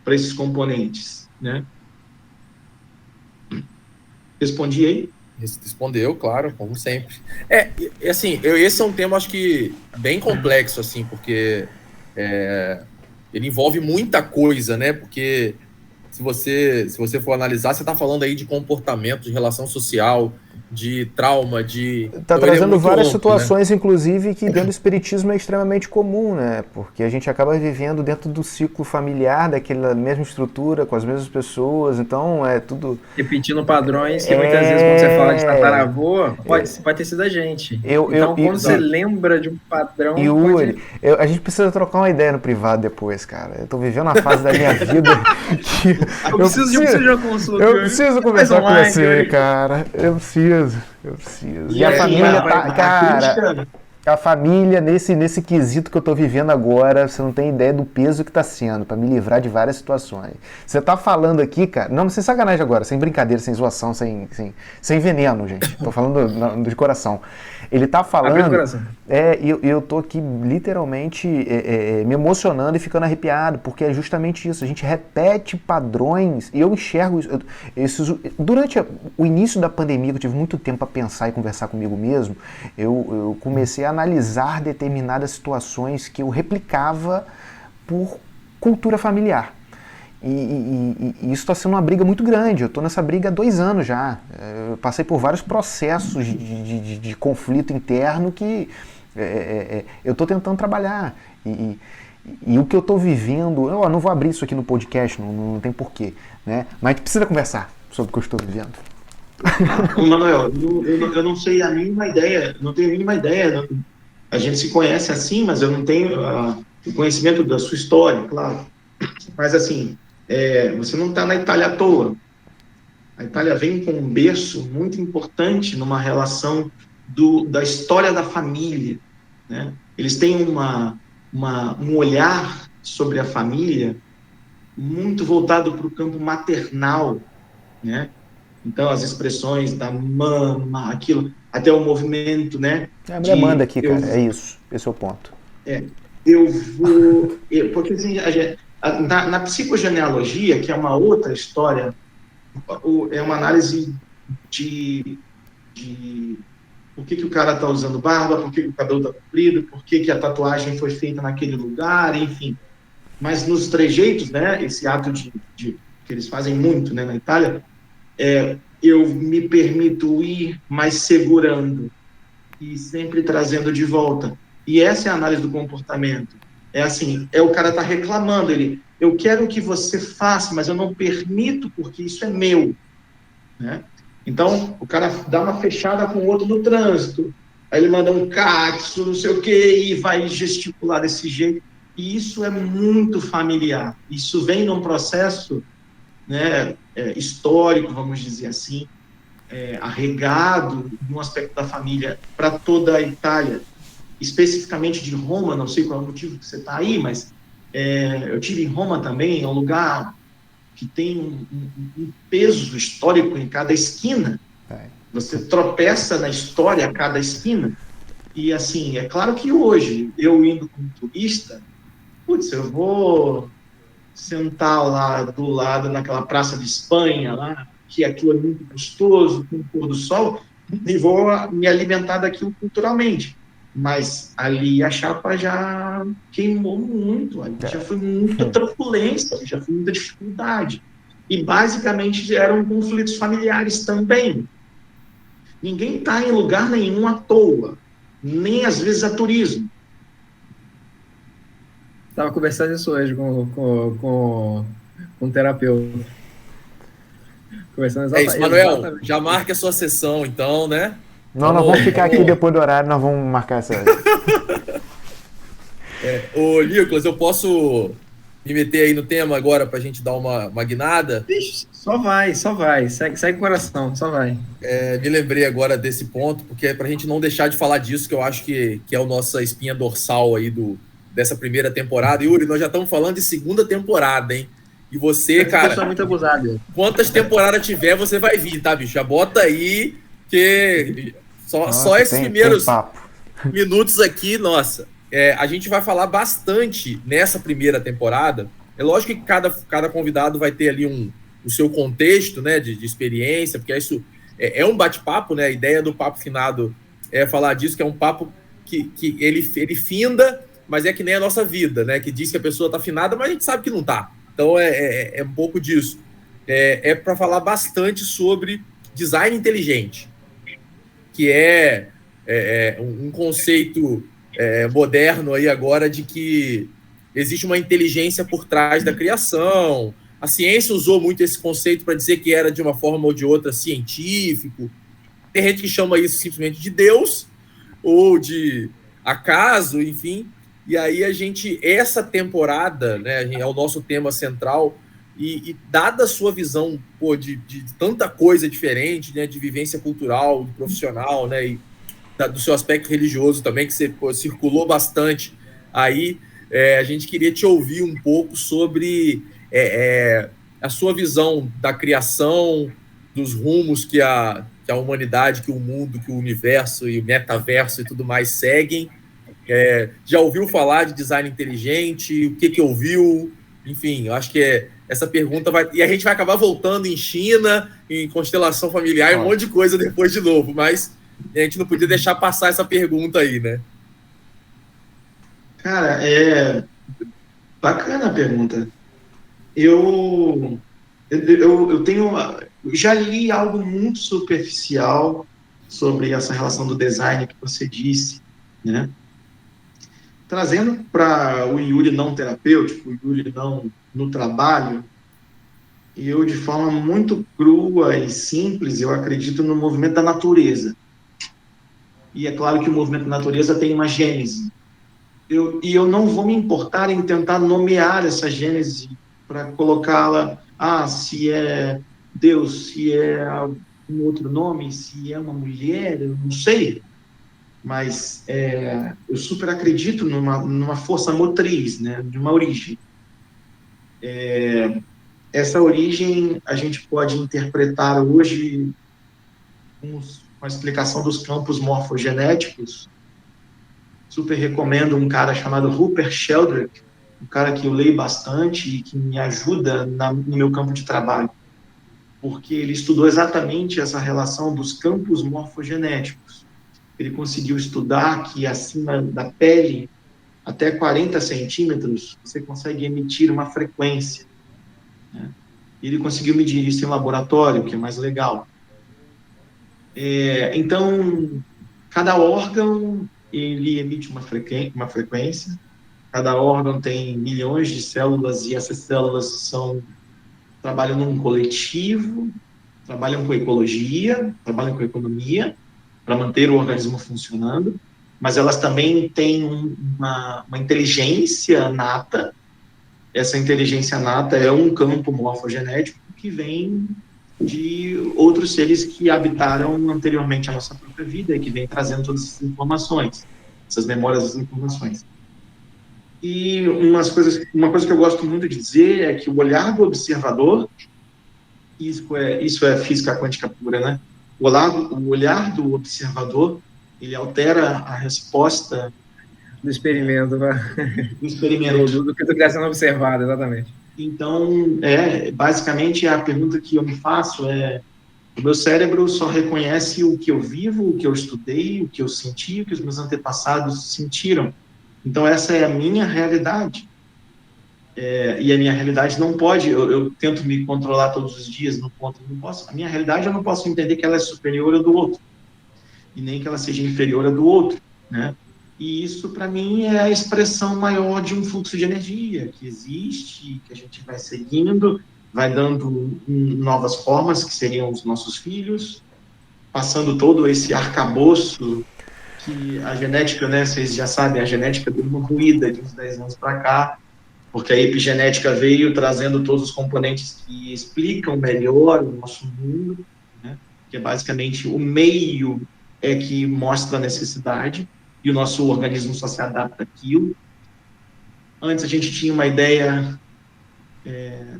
para esses componentes, né? Respondi aí? Respondeu, claro, como sempre. Assim, esse é um tema, acho que, bem complexo, assim, porque ele envolve muita coisa, né? Porque se você for analisar, você está falando aí de comportamento, de relação social, de trauma, de... Tá então, trazendo várias situações, né? inclusive, que dentro do espiritismo é extremamente comum, né? Porque a gente acaba vivendo dentro do ciclo familiar, daquela mesma estrutura, com as mesmas pessoas, então é tudo... Repetindo padrões que muitas vezes, quando você fala de tataravô, pode ter sido a gente. Então, quando você lembra de um padrão... Yuri, a gente precisa trocar uma ideia no privado depois, cara. Eu tô vivendo uma fase da minha vida que... Eu preciso de uma consulta. Eu preciso conversar com você, cara. Eu preciso. E a família tá... Cara, a família, nesse quesito que eu tô vivendo agora, você não tem ideia do peso que tá sendo pra me livrar de várias situações. Você tá falando aqui, cara... Não, sem sacanagem agora, sem brincadeira, sem zoação, sem veneno, gente. Tô falando de coração. Ele tá falando... Eu tô aqui literalmente me emocionando e ficando arrepiado, porque é justamente isso. A gente repete padrões, e eu enxergo isso. Durante o início da pandemia, que eu tive muito tempo para pensar e conversar comigo mesmo, eu comecei a analisar determinadas situações que eu replicava por cultura familiar. E isso está sendo uma briga muito grande. Eu estou nessa briga há 2 anos já. Eu passei por vários processos de conflito interno que eu estou tentando trabalhar. E o que eu estou vivendo... Eu não vou abrir isso aqui no podcast, não tem porquê, né? Mas a gente precisa conversar sobre o que eu estou vivendo. Manuel, eu não sei a mínima ideia, não tenho a mínima ideia. A gente se conhece assim, mas eu não tenho o conhecimento da sua história, claro. Mas assim... você não está na Itália à toa. A Itália vem com um berço muito importante numa relação da história da família, né? Eles têm um olhar sobre a família muito voltado para o campo maternal, né? Então, as expressões da mama, aquilo, até o movimento, né? A mulher manda aqui, cara, é isso. Esse é o ponto. Porque assim, na psicogenealogia, que é uma outra história, é uma análise de por que o cara está usando barba, por que o cabelo está comprido, por que a tatuagem foi feita naquele lugar, enfim. Mas nos trejeitos, né, esse ato que eles fazem muito, né, na Itália, eu me permito ir mais segurando e sempre trazendo de volta. E essa é a análise do comportamento. O cara tá reclamando, eu quero que você faça, mas eu não permito porque isso é meu, né? Então, o cara dá uma fechada com o outro no trânsito, aí ele manda um cacto, não sei o quê, e vai gesticular desse jeito, e isso é muito familiar, isso vem num processo, né, histórico, vamos dizer assim, arraigado num aspecto da família para toda a Itália, especificamente de Roma, não sei qual é o motivo que você está aí, mas eu tive em Roma também, é um lugar que tem um peso histórico em cada esquina. Você tropeça na história a cada esquina. E, assim, é claro que hoje, eu indo como turista, eu vou sentar lá do lado, naquela Praça de Espanha, lá, que aquilo é muito gostoso, com o pôr do sol, e vou me alimentar daquilo culturalmente. Mas ali a chapa já queimou muito, ali já foi muita turbulência, já foi muita dificuldade. E basicamente eram conflitos familiares também. Ninguém está em lugar nenhum à toa, nem às vezes a turismo. Estava conversando isso hoje com um terapeuta. Conversando isso, Manuel, já marque a sua sessão, então, né? Nós vamos ficar aqui depois do horário, nós vamos marcar essa. Ô, Nicolas, eu posso me meter aí no tema agora pra gente dar uma guinada? Ixi, só vai. Segue o coração, só vai. Me lembrei agora desse ponto, porque é pra gente não deixar de falar disso, que eu acho que é a nossa espinha dorsal aí dessa primeira temporada. Yuri, nós já estamos falando de segunda temporada, hein? E você, cara... Eu muito abusado. Quantas temporadas tiver, você vai vir, tá, bicho? Já bota aí, que... Só esses primeiros minutos aqui, nossa. A gente vai falar bastante nessa primeira temporada. É lógico que cada convidado vai ter ali o seu contexto, né, de experiência, porque isso é um bate-papo, né? A ideia do Papo Finado é falar disso, que é um papo que ele finda, mas é que nem a nossa vida, né? Que diz que a pessoa tá afinada, mas a gente sabe que não tá. Então é um pouco disso. Para falar bastante sobre design inteligente. que é um conceito moderno aí agora de que existe uma inteligência por trás da criação. A ciência usou muito esse conceito para dizer que era de uma forma ou de outra científico. Tem gente que chama isso simplesmente de Deus ou de acaso, enfim. E aí essa temporada, né, é o nosso tema central, e dada a sua visão de tanta coisa diferente, né, de vivência cultural, profissional, né, e do seu aspecto religioso também, que você circulou bastante aí, a gente queria te ouvir um pouco sobre a sua visão da criação, dos rumos que a humanidade, que o mundo, que o universo e o metaverso e tudo mais seguem. Já ouviu falar de design inteligente? O que ouviu? Enfim, eu acho que essa pergunta vai... E a gente vai acabar voltando em China, em constelação familiar, e um monte de coisa depois de novo, mas a gente não podia deixar passar essa pergunta aí, né? Cara, bacana a pergunta. Eu já li algo muito superficial sobre essa relação do design que você disse, né? Trazendo para o Yuri não terapêutico, o Yuri não no trabalho, eu, de forma muito crua e simples, eu acredito no movimento da natureza. E é claro que o movimento da natureza tem uma gênese. Eu não vou me importar em tentar nomear essa gênese para colocá-la, se é Deus, se é um outro nome, se é uma mulher, eu não sei. Mas eu super acredito numa força motriz, né, de uma origem. Essa origem a gente pode interpretar hoje com a explicação dos campos morfogenéticos. Super recomendo um cara chamado Rupert Sheldrake, um cara que eu leio bastante e que me ajuda no meu campo de trabalho, porque ele estudou exatamente essa relação dos campos morfogenéticos. Ele conseguiu estudar que acima da pele, até 40 centímetros, você consegue emitir uma frequência, né? Ele conseguiu medir isso em laboratório, que é mais legal. Então, cada órgão ele emite uma frequência, cada órgão tem milhões de células, e essas células trabalham num coletivo, trabalham com ecologia, trabalham com economia, para manter o organismo funcionando, mas elas também têm uma inteligência nata. Essa inteligência nata é um campo morfogenético que vem de outros seres que habitaram anteriormente a nossa própria vida e que vem trazendo todas essas informações, essas memórias das informações. E uma coisa que eu gosto muito de dizer é que o olhar do observador, isso é física quântica pura, né? O olhar do observador, ele altera a resposta do experimento, do que está sendo observado, exatamente. Então, basicamente, a pergunta que eu me faço o meu cérebro só reconhece o que eu vivo, o que eu estudei, o que eu senti, o que os meus antepassados sentiram. Então, essa é a minha realidade. E a minha realidade não pode, eu tento me controlar todos os dias, não posso. A minha realidade, eu não posso entender que ela é superior à do outro, e nem que ela seja inferior à do outro, né? E isso, para mim, é a expressão maior de um fluxo de energia que existe, que a gente vai seguindo, vai dando novas formas, que seriam os nossos filhos, passando todo esse arcabouço que a genética, né, vocês já sabem, a genética deu uma ruída de uns 10 anos para cá, porque a epigenética veio trazendo todos os componentes que explicam melhor o nosso mundo, né, que é basicamente o meio que mostra a necessidade, e o nosso organismo só se adapta àquilo. Antes a gente tinha uma ideia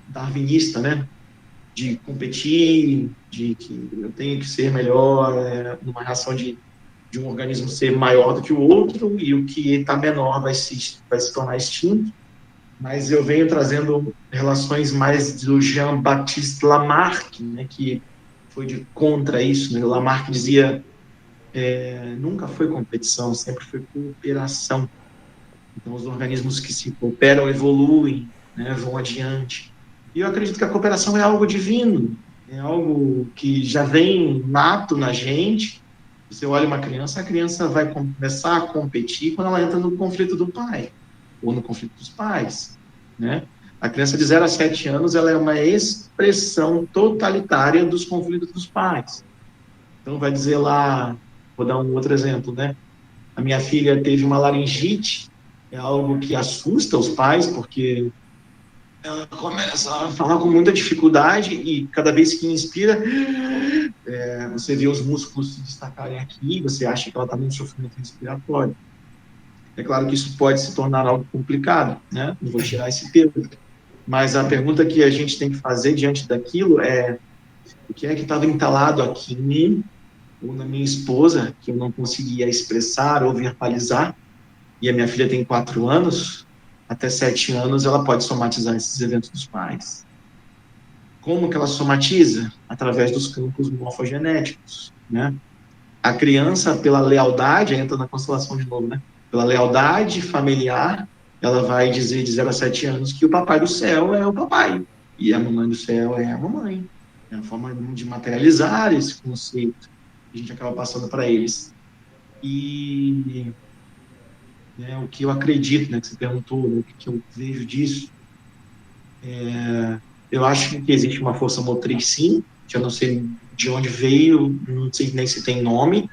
darwinista, né, de competir, de que eu tenho que ser melhor, numa relação de um organismo ser maior do que o outro, e o que está menor vai se tornar extinto. Mas eu venho trazendo relações mais do Jean-Baptiste Lamarck, né, que foi contra isso, né? O Lamarck dizia nunca foi competição, sempre foi cooperação. Então, os organismos que se cooperam evoluem, né, vão adiante. E eu acredito que a cooperação é algo divino, é algo que já vem nato na gente, Você olha uma criança, a criança vai começar a competir quando ela entra no conflito do pai, ou no conflito dos pais, né? A criança de 0 a 7 anos, ela é uma expressão totalitária dos conflitos dos pais. Então, vai dizer lá, vou dar um outro exemplo, né? A minha filha teve uma laringite, é algo que assusta os pais, porque ela começa a falar com muita dificuldade e cada vez que inspira, você vê os músculos se destacarem aqui, você acha que ela está num sofrimento respiratório. É claro que isso pode se tornar algo complicado, né? Não vou tirar esse termo. Mas a pergunta que a gente tem que fazer diante daquilo é: o que é que estava entalado aqui em mim, ou na minha esposa, que eu não conseguia expressar ou verbalizar, e a minha filha tem 4 anos, até 7 anos ela pode somatizar esses eventos dos pais. Como que ela somatiza? Através dos campos morfogenéticos, né? A criança, pela lealdade, entra na constelação de novo, né? Pela lealdade familiar, ela vai dizer de 0 a 7 anos que o papai do céu é o papai e a mamãe do céu é a mamãe. É a forma de materializar esse conceito que a gente acaba passando para eles. E o que eu acredito, né, que você perguntou, né, o que eu vejo disso, eu acho que existe uma força motriz, sim, que eu não sei de onde veio, não sei nem se tem nome,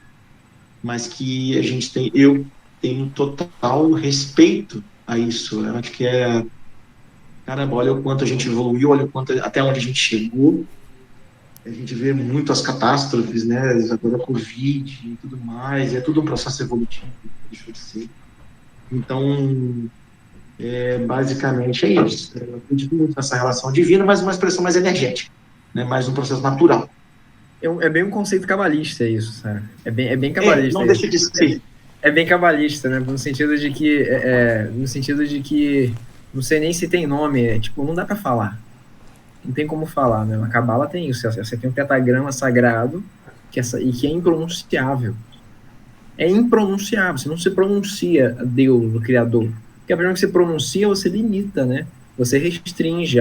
mas que a gente tem, eu tenho total respeito a isso. Eu acho que caramba, olha o quanto a gente evoluiu, olha o quanto, até onde a gente chegou. A gente vê muito as catástrofes, né, agora a Covid e tudo mais, é tudo um processo evolutivo, deixa de ser. Então, basicamente é isso. Eu acredito muito nessa relação divina, mas uma expressão mais energética, né, mais um processo natural. É bem um conceito cabalista isso, sabe? É bem cabalista. Não deixa de ser. É bem cabalista, né? No sentido de que não sei nem se tem nome, tipo, não dá para falar. Não tem como falar, né? A Cabala tem isso. Você tem um pentagrama sagrado que é impronunciável. É impronunciável. Você não se pronuncia Deus, o Criador. Porque a primeira que você pronuncia, você limita, né? Você restringe,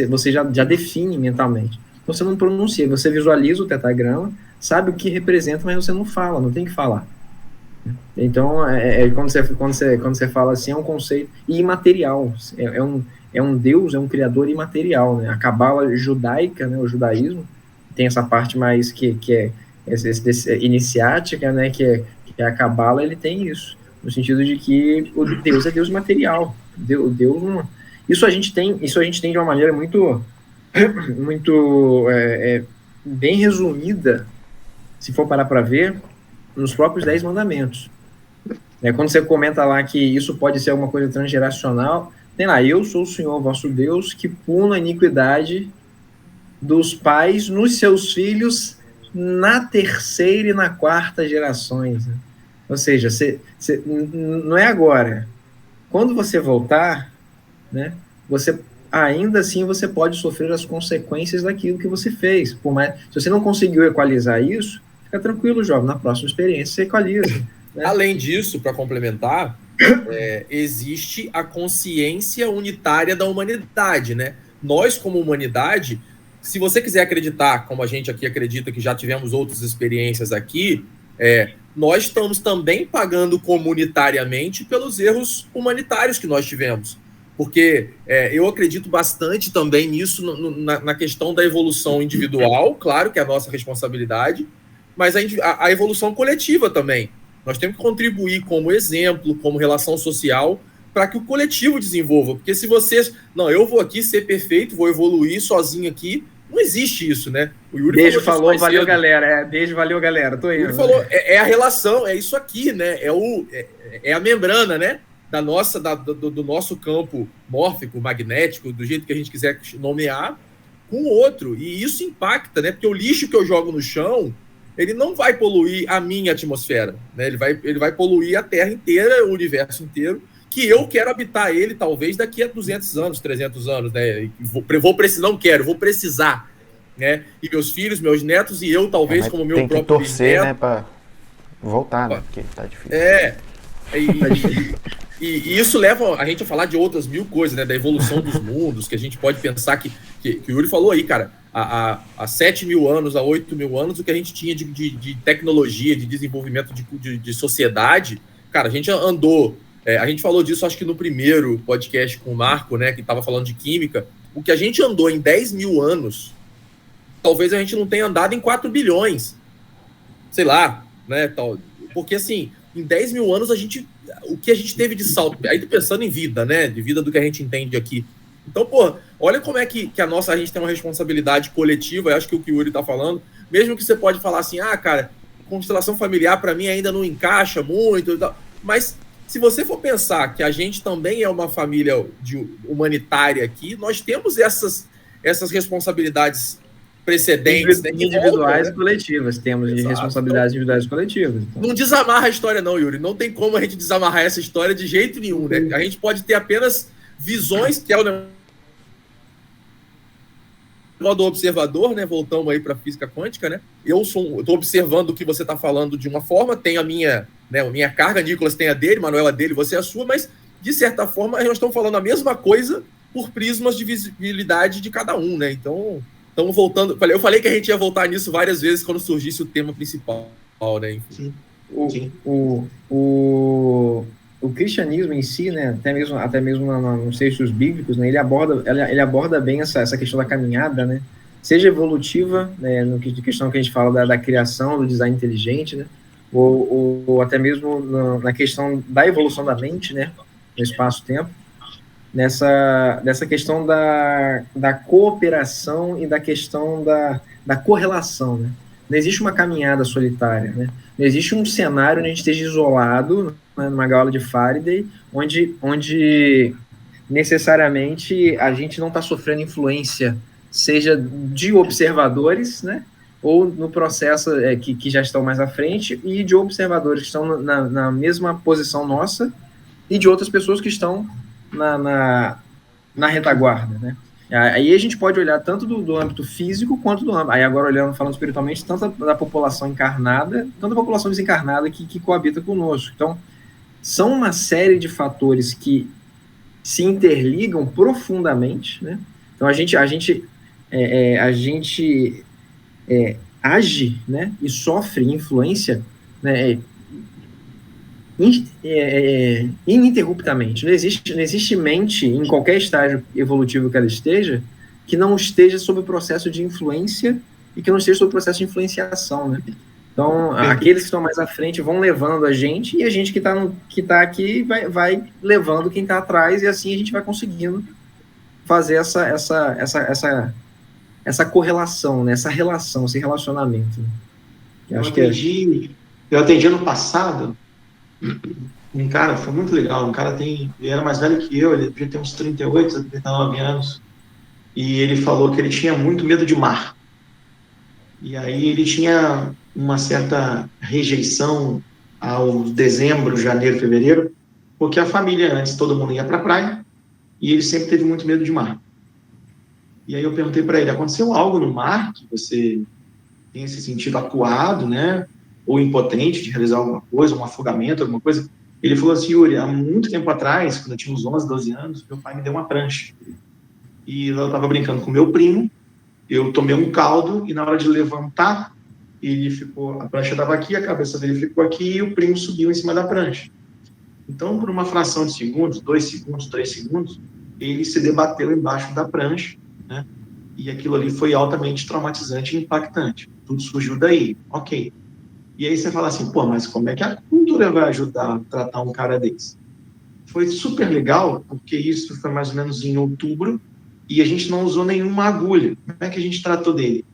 você já define mentalmente. Então você não pronuncia, você visualiza o tetragrama, sabe o que representa, mas você não fala, não tem que falar. Então, quando você fala assim, é um conceito imaterial, é um Deus, é um criador imaterial, né? A Cabala judaica, né, o judaísmo, tem essa parte mais que é iniciática, né, que é a Cabala, ele tem isso, no sentido de que o Deus é Deus material. Deus não... Isso a gente tem de uma maneira muito bem resumida, se for parar para ver, nos próprios 10 mandamentos. Quando você comenta lá que isso pode ser alguma coisa transgeracional, tem lá: eu sou o Senhor vosso Deus, que puno a iniquidade dos pais nos seus filhos na 3ª e na 4ª gerações. Né? Ou seja, não é agora. Quando você voltar, né, ainda assim você pode sofrer as consequências daquilo que você fez. Por mais, se você não conseguiu equalizar isso, fica tranquilo, jovem, na próxima experiência você equaliza. Né? Além disso, para complementar, existe a consciência unitária da humanidade, né? Nós, como humanidade, se você quiser acreditar, como a gente aqui acredita que já tivemos outras experiências aqui, nós estamos também pagando comunitariamente pelos erros humanitários que nós tivemos. Porque eu acredito bastante também nisso, na questão da evolução individual, claro que é a nossa responsabilidade, mas a evolução coletiva também. Nós temos que contribuir como exemplo, como relação social, para que o coletivo desenvolva. Porque se vocês... Não, eu vou aqui ser perfeito, vou evoluir sozinho aqui, não existe isso, né? O Yuri beijo, falou valeu, cedo. Galera. Beijo, valeu, galera. Tô indo. O Yuri falou, a relação, é isso aqui, né? É a membrana, né? Do nosso campo mórfico, magnético, do jeito que a gente quiser nomear, com o outro. E isso impacta, né? Porque o lixo que eu jogo no chão, ele não vai poluir a minha atmosfera, né? Ele vai poluir a Terra inteira, o universo inteiro, que eu quero habitar ele, talvez, daqui a 200 anos, 300 anos, né? Vou precisar, né? E meus filhos, meus netos e eu, talvez, como meu próprio bisneto. Tem que torcer, né, para voltar, né? Porque tá difícil. E isso leva a gente a falar de outras mil coisas, né? Da evolução dos mundos, que a gente pode pensar que o Yuri falou aí, cara, há 7 mil anos, há 8 mil anos, o que a gente tinha de tecnologia, de desenvolvimento de sociedade, cara, a gente andou, a gente falou disso acho que no primeiro podcast com o Marco, né, que estava falando de química, o que a gente andou em 10 mil anos, talvez a gente não tenha andado em 4 bilhões, sei lá, né, tal, porque assim, em 10 mil anos o que a gente teve de salto, aí pensando em vida, né, de vida do que a gente entende aqui. Então, pô, olha como é que a gente tem uma responsabilidade coletiva, eu acho que o Yuri tá falando, mesmo que você pode falar assim, cara, constelação familiar para mim ainda não encaixa muito e tal, mas se você for pensar que a gente também é uma família humanitária aqui, nós temos essas responsabilidades precedentes, individuais e coletivas, temos de responsabilidades individuais e coletivas. Então. Não desamarra a história não, Yuri, não tem como a gente desamarrar essa história de jeito nenhum, né? A gente pode ter apenas visões, que é o do observador, né? Voltamos aí para a física quântica, né? Eu estou observando o que você está falando de uma forma, tenho a minha carga, Nicolas tem a dele, Manuela dele, você a sua, mas de certa forma nós estamos falando a mesma coisa por prismas de visibilidade de cada um, né? Então, estamos voltando. Eu falei que a gente ia voltar nisso várias vezes quando surgisse o tema principal, né? Enfim. O cristianismo em si, né, até mesmo nos textos bíblicos, né, ele aborda bem essa questão da caminhada, né, seja evolutiva, né, no questão que a gente fala da criação, do design inteligente, né, ou até mesmo na questão da evolução da mente, né, no espaço-tempo, nessa questão da cooperação e da questão da correlação, né. Não existe uma caminhada solitária, né? Não existe um cenário onde a gente esteja isolado, né, numa gaiola de Faraday, onde necessariamente a gente não está sofrendo influência, seja de observadores, né, ou no processo que já estão mais à frente, e de observadores que estão na mesma posição nossa, e de outras pessoas que estão na retaguarda, né? Aí a gente pode olhar tanto do âmbito físico quanto do âmbito, aí agora falando espiritualmente, tanto da população encarnada, tanto da população desencarnada que coabita conosco. Então, são uma série de fatores que se interligam profundamente, né? Então, a gente age, né, e sofre influência, né, ininterruptamente. Não existe mente, em qualquer estágio evolutivo que ela esteja, que não esteja sob o processo de influência e que não esteja sob o processo de influenciação, né? Então, aqueles que estão mais à frente vão levando a gente, e a gente que está aqui vai levando quem está atrás, e assim a gente vai conseguindo fazer essa correlação, né? Essa relação, esse relacionamento. Eu atendi ano passado um cara, foi muito legal, ele era mais velho que eu, ele devia ter uns 38, 39 anos, e ele falou que ele tinha muito medo de mar. E aí ele tinha uma certa rejeição ao dezembro, janeiro, fevereiro, porque a família, antes todo mundo ia para a praia, e ele sempre teve muito medo de mar. E aí eu perguntei para ele, aconteceu algo no mar que você tenha se sentido acuado, né, ou impotente de realizar alguma coisa, um afogamento, alguma coisa? Ele falou assim, Yuri, há muito tempo atrás, quando eu tinha uns 11, 12 anos, meu pai me deu uma prancha. E eu estava brincando com meu primo, eu tomei um caldo, e na hora de levantar, a prancha estava aqui, a cabeça dele ficou aqui, e o primo subiu em cima da prancha. Então, por uma fração de segundos, 2 segundos, 3 segundos, ele se debateu embaixo da prancha, né? E aquilo ali foi altamente traumatizante e impactante. Tudo surgiu daí, ok. E aí você fala assim, mas como é que a cultura vai ajudar a tratar um cara desse? Foi super legal, porque isso foi mais ou menos em outubro, e a gente não usou nenhuma agulha. Como é que a gente tratou dele?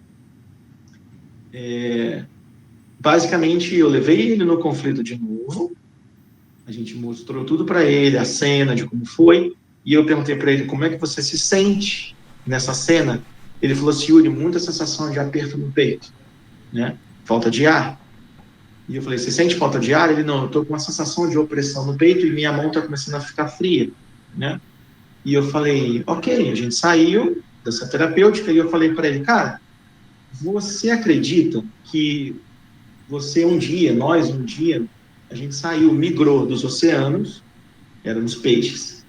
Basicamente, eu levei ele no conflito de novo, a gente mostrou tudo para ele, a cena de como foi, e eu perguntei para ele, como é que você se sente nessa cena? Ele falou assim, Yuri, muita sensação de aperto no peito, né? Falta de ar. E eu falei, você sente falta de ar? Ele, não, eu estou com uma sensação de opressão no peito e minha mão está começando a ficar fria, né? E eu falei, ok, a gente saiu dessa terapêutica e eu falei para ele, cara, você acredita que nós um dia, A gente migrou dos oceanos, éramos peixes,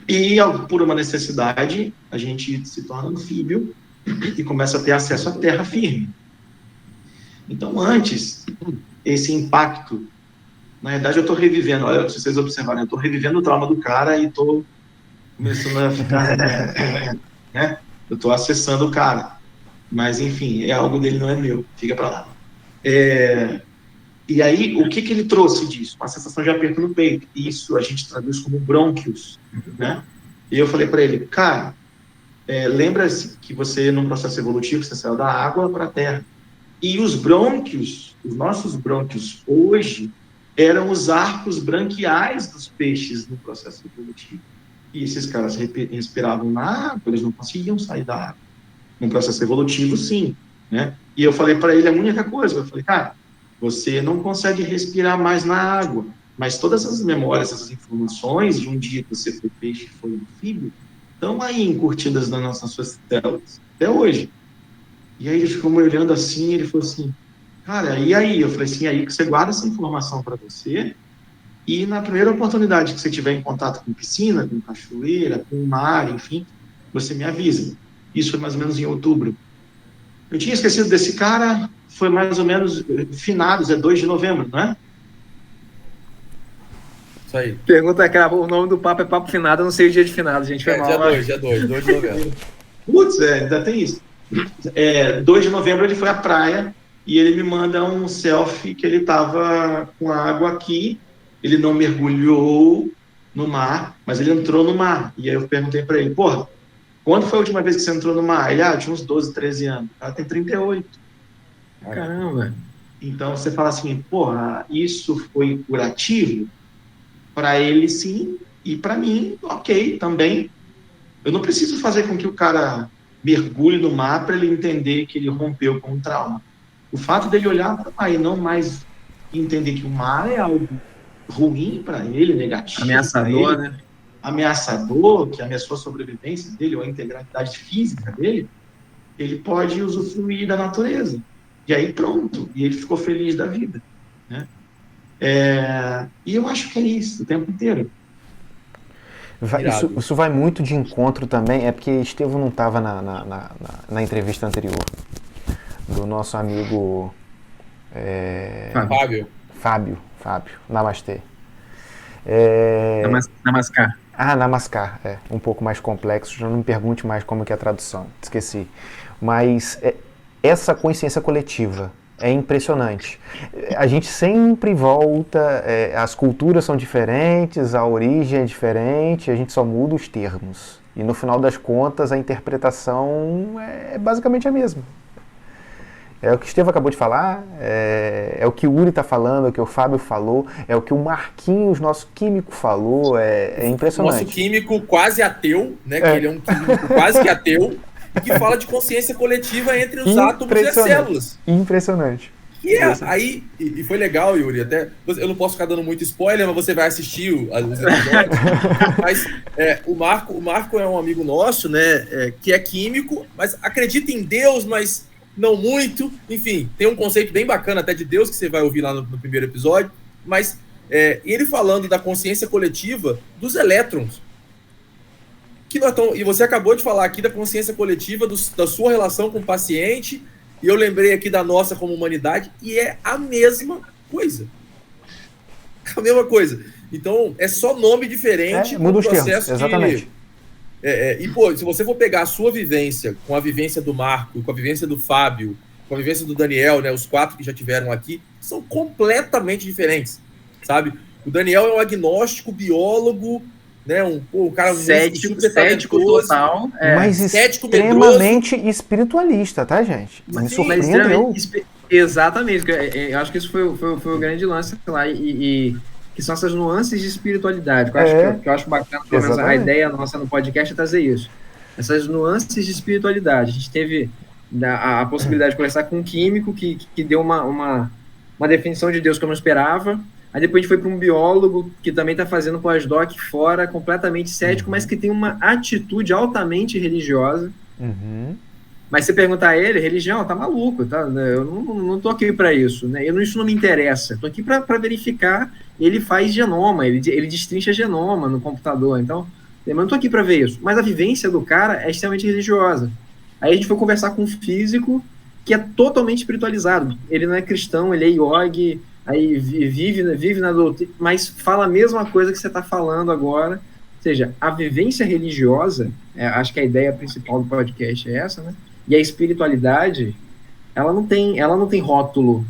e por uma necessidade, a gente se torna anfíbio e começa a ter acesso à terra firme. Então, antes, esse impacto, na verdade, eu estou revivendo, olha, se vocês observarem, eu estou revivendo o trauma do cara e estou começando a ficar, né? Eu estou acessando o cara, mas, enfim, é algo dele, não é meu, fica para lá. E aí, o que ele trouxe disso? Uma sensação de aperto no peito. Isso a gente traduz como brônquios, né? E eu falei para ele, cara, lembra-se que você, num processo evolutivo, você saiu da água para a terra. E os brônquios, os nossos brônquios hoje, eram os arcos branquiais dos peixes no processo evolutivo. E esses caras respiravam na água, eles não conseguiam sair da água. No processo evolutivo, sim, né? E eu falei para ele a única coisa, eu falei, cara, você não consegue respirar mais na água, mas todas as memórias, essas informações de um dia que você foi peixe e foi anfíbio, estão aí encurtidas nas suas células, até hoje. E aí ele ficou me olhando assim, ele falou assim, cara, e aí? Eu falei assim, aí que você guarda essa informação para você, e na primeira oportunidade que você tiver em contato com piscina, com cachoeira, com mar, enfim, você me avisa. Isso foi mais ou menos em outubro. Eu tinha esquecido desse cara, foi mais ou menos finados, 2 de novembro, não é? Isso aí. Pergunta aqui, o nome do papo é Papo Finado, eu não sei o dia de finado, gente. Foi mal. Dia 2 de novembro. Putz, ainda tem isso. 2 de novembro ele foi à praia e ele me manda um selfie que ele estava com a água aqui, ele não mergulhou no mar, mas ele entrou no mar. E aí eu perguntei para ele, porra, quando foi a última vez que você entrou no mar? Ele, tinha uns 12, 13 anos. Ela tem 38. Caramba. Então você fala assim, porra, isso foi curativo? Para ele, sim. E para mim, ok, também. Eu não preciso fazer com que o cara mergulhe no mar para ele entender que ele rompeu com um trauma. O fato dele olhar para o mar e não mais entender que o mar é algo ruim para ele, negativo. Ameaçador, né? Ameaçador, que ameaçou a sobrevivência dele ou a integralidade física dele, ele pode usufruir da natureza. E aí pronto, e ele ficou feliz da vida, né? E eu acho que é isso o tempo inteiro. Isso vai muito de encontro também, é porque Estevão não estava na entrevista anterior do nosso amigo Fábio, Namastê. Namaskar. Namaskar, um pouco mais complexo, já não me pergunte mais como que é a tradução, esqueci. Mas essa consciência coletiva é impressionante. A gente sempre volta, as culturas são diferentes, a origem é diferente, a gente só muda os termos. E no final das contas, a interpretação é basicamente a mesma. É o que o Estevão acabou de falar, é o que o Uri está falando, é o que o Fábio falou, é o que o Marquinhos, nosso químico, falou, é impressionante. Nosso químico quase ateu, né? Que ele é um químico quase que ateu, que fala de consciência coletiva entre os átomos e as células. Impressionante. Aí, e foi legal, Yuri, até, eu não posso ficar dando muito spoiler, mas você vai assistir os episódios. Mas o Marco é um amigo nosso, né, que é químico, mas acredita em Deus, mas não muito. Enfim, tem um conceito bem bacana até de Deus, que você vai ouvir lá no primeiro episódio, mas ele falando da consciência coletiva dos elétrons. E você acabou de falar aqui da consciência coletiva, da sua relação com o paciente, e eu lembrei aqui da nossa como humanidade, e é a mesma coisa. A mesma coisa. Então, é só nome diferente. Muda os termos, exatamente. Se você for pegar a sua vivência com a vivência do Marco, com a vivência do Fábio, com a vivência do Daniel, né, os 4 que já tiveram aqui, são completamente diferentes, sabe? O Daniel é um agnóstico, biólogo, né, um cara cético total, mas extremamente espiritualista, tá, gente? Me surpreendeu. Exatamente, eu acho que isso foi o grande lance lá, e que são essas nuances de espiritualidade, que eu acho bacana, pelo menos a ideia nossa no podcast é trazer isso, essas nuances de espiritualidade. A gente teve a possibilidade de conversar com um químico que deu uma definição de Deus que eu não esperava. Aí depois a gente foi para um biólogo que também está fazendo pós-doc fora, completamente cético, mas que tem uma atitude altamente religiosa. Mas se perguntar a ele, religião, tá maluco, tá? Eu não tô aqui para isso, né? Isso não me interessa. Tô aqui para verificar. Ele faz genoma, ele destrincha genoma no computador. Então, eu não tô aqui para ver isso. Mas a vivência do cara é extremamente religiosa. Aí a gente foi conversar com um físico que é totalmente espiritualizado. Ele não é cristão, ele é yogi, aí vive na doutrina, mas fala a mesma coisa que você está falando agora. Ou seja, a vivência religiosa, acho que a ideia principal do podcast é essa, né? E a espiritualidade, ela não tem rótulo,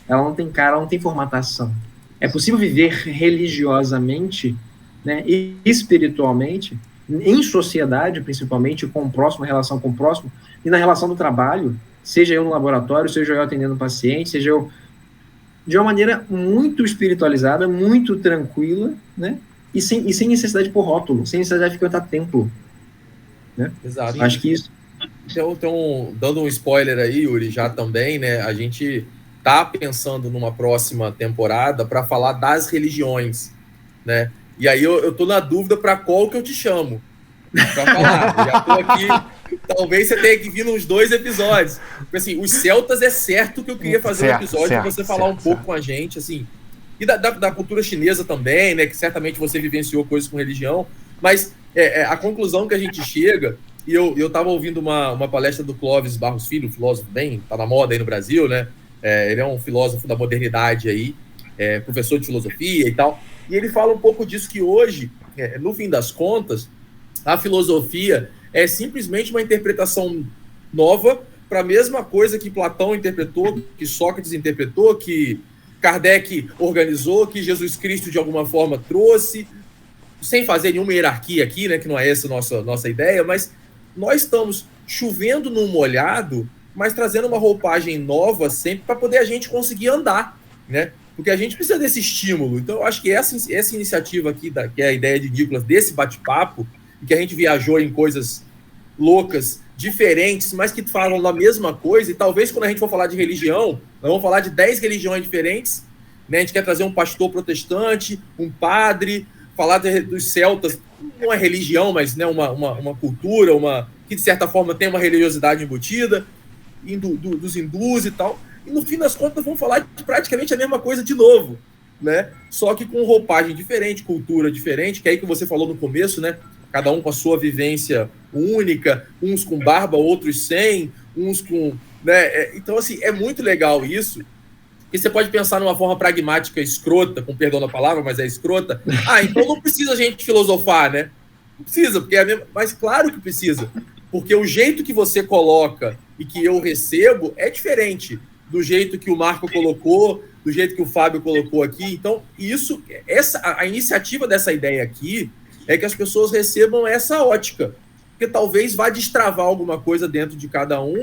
ela não tem cara, ela não tem formatação. É possível viver religiosamente, né, e espiritualmente, em sociedade, principalmente, com o próximo, a relação com o próximo, e na relação do trabalho, seja eu no laboratório, seja eu atendendo um paciente, seja eu de uma maneira muito espiritualizada, muito tranquila, né? E sem necessidade por rótulo, sem necessidade de frequentar templo. Né? Exato. Acho que isso... Então, dando um spoiler aí, Yuri, já também, né? A gente tá pensando numa próxima temporada para falar das religiões, né? E aí eu tô na dúvida para qual que eu te chamo para falar. Já tô aqui. Talvez você tenha que vir nos 2 episódios. Porque, assim, os celtas é certo que eu queria fazer um episódio para você falar um pouco com a gente, assim. E da cultura chinesa também, né? Que certamente você vivenciou coisas com religião. Mas a conclusão que a gente chega... E eu tava ouvindo uma palestra do Clóvis Barros Filho, um filósofo bem, tá na moda aí no Brasil, né? Ele é um filósofo da modernidade aí, professor de filosofia e tal. E ele fala um pouco disso, que hoje, no fim das contas, a filosofia é simplesmente uma interpretação nova para a mesma coisa que Platão interpretou, que Sócrates interpretou, que Kardec organizou, que Jesus Cristo de alguma forma trouxe, sem fazer nenhuma hierarquia aqui, né? Que não é essa a nossa ideia, mas nós estamos chovendo num molhado, mas trazendo uma roupagem nova sempre para poder a gente conseguir andar, né? Porque a gente precisa desse estímulo. Então, eu acho que essa iniciativa aqui, que é a ideia de Nicolas, desse bate-papo, que a gente viajou em coisas loucas, diferentes, mas que falam da mesma coisa, e talvez quando a gente for falar de religião, nós vamos falar de 10 religiões diferentes, né? A gente quer trazer um pastor protestante, um padre, falar dos celtas, não é religião, mas, né, uma cultura, que de certa forma tem uma religiosidade embutida, dos hindus e tal, e no fim das contas vamos falar de praticamente a mesma coisa de novo, né? Só que com roupagem diferente, cultura diferente, que é aí que você falou no começo, né? Cada um com a sua vivência única, uns com barba, outros sem, uns com... né? Então, assim, é muito legal isso. E você pode pensar numa forma pragmática escrota, com perdão da palavra, mas é escrota. Então não precisa a gente filosofar, né? Não precisa, porque mas claro que precisa. Porque o jeito que você coloca e que eu recebo é diferente do jeito que o Marco colocou, do jeito que o Fábio colocou aqui. Então, a iniciativa dessa ideia aqui é que as pessoas recebam essa ótica. Porque talvez vá destravar alguma coisa dentro de cada um,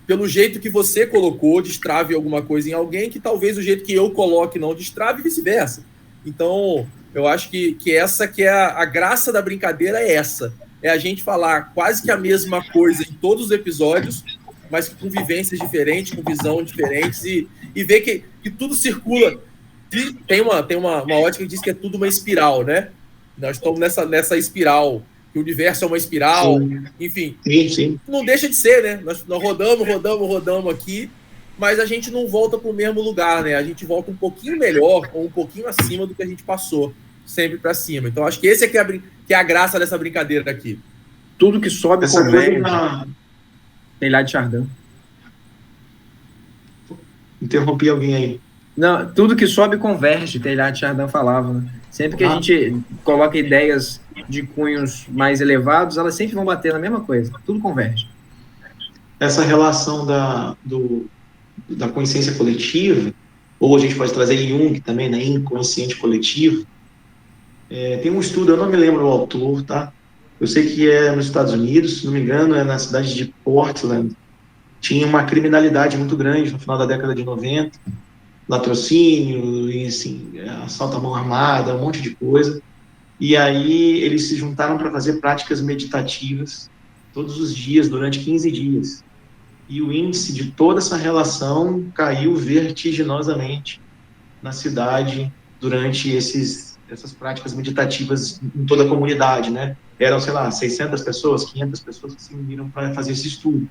pelo jeito que você colocou, destrave alguma coisa em alguém, que talvez o jeito que eu coloque não destrave e vice-versa. Então, eu acho que essa que é a graça da brincadeira é essa. É a gente falar quase que a mesma coisa em todos os episódios, mas com vivências diferentes, com visão diferentes, e ver que tudo circula. Tem uma ótica que diz que é tudo uma espiral, né? Nós estamos nessa espiral, que o universo é uma espiral, sim. Enfim. Sim. Não deixa de ser, né? Nós rodamos aqui, mas a gente não volta para o mesmo lugar, né? A gente volta um pouquinho melhor ou um pouquinho acima do que a gente passou, sempre para cima. Então, acho que esse que é a graça dessa brincadeira aqui. Tudo que sobe converge. Tem lá de Chardin. Interrompi alguém aí. Não, tudo que sobe converge, Teilhard de Chardin falava, né? Sempre que a gente coloca ideias de cunhos mais elevados, elas sempre vão bater na mesma coisa. Tudo converge. Essa relação da consciência coletiva, ou a gente pode trazer Jung também, né? Inconsciente coletivo. Tem um estudo, eu não me lembro o autor, tá? Eu sei que é nos Estados Unidos, se não me engano, é na cidade de Portland. Tinha uma criminalidade muito grande no final da década de 90, latrocínio, e, assim, assalto à mão armada, um monte de coisa. E aí eles se juntaram para fazer práticas meditativas todos os dias, durante 15 dias. E o índice de toda essa relação caiu vertiginosamente na cidade durante esses essas práticas meditativas em toda a comunidade, né? Eram, sei lá, 600 pessoas, 500 pessoas que se uniram para fazer esse estudo.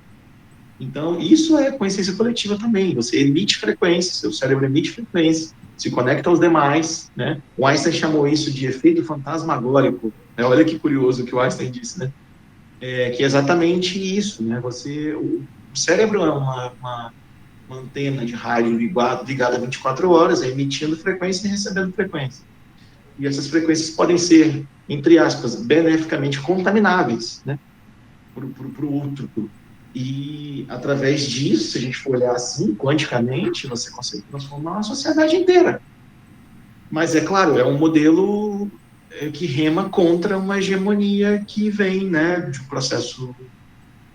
Então, isso é consciência coletiva também. Você emite frequência, seu cérebro emite frequência, se conecta aos demais, né? O Einstein chamou isso de efeito fantasmagórico. Né? Olha que curioso o que o Einstein disse, né? Que é exatamente isso, né? O cérebro é uma antena de rádio ligada 24 horas, emitindo frequência e recebendo frequência. E essas frequências podem ser, entre aspas, beneficamente contamináveis, né? Para o outro. E, através disso, se a gente for olhar assim, quanticamente, você consegue transformar uma sociedade inteira. Mas, é claro, é um modelo que rema contra uma hegemonia que vem, né, de um processo,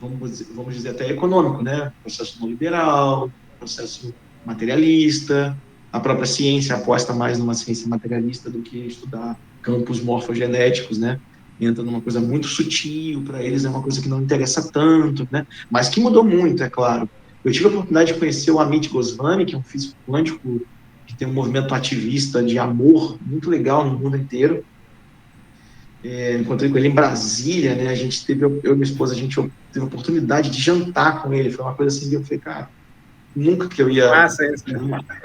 vamos dizer até econômico, né? Processo neoliberal, processo materialista. A própria ciência aposta mais numa ciência materialista do que estudar campos morfogenéticos, né? Entra numa coisa muito sutil, para eles é uma coisa que não interessa tanto, né? Mas que mudou muito, é claro. Eu tive a oportunidade de conhecer o Amit Goswami, que é um físico quântico que tem um movimento ativista de amor muito legal no mundo inteiro. Encontrei com ele em Brasília, né? Eu e minha esposa, a gente teve a oportunidade de jantar com ele. Foi uma coisa assim que eu falei, cara, nunca que eu ia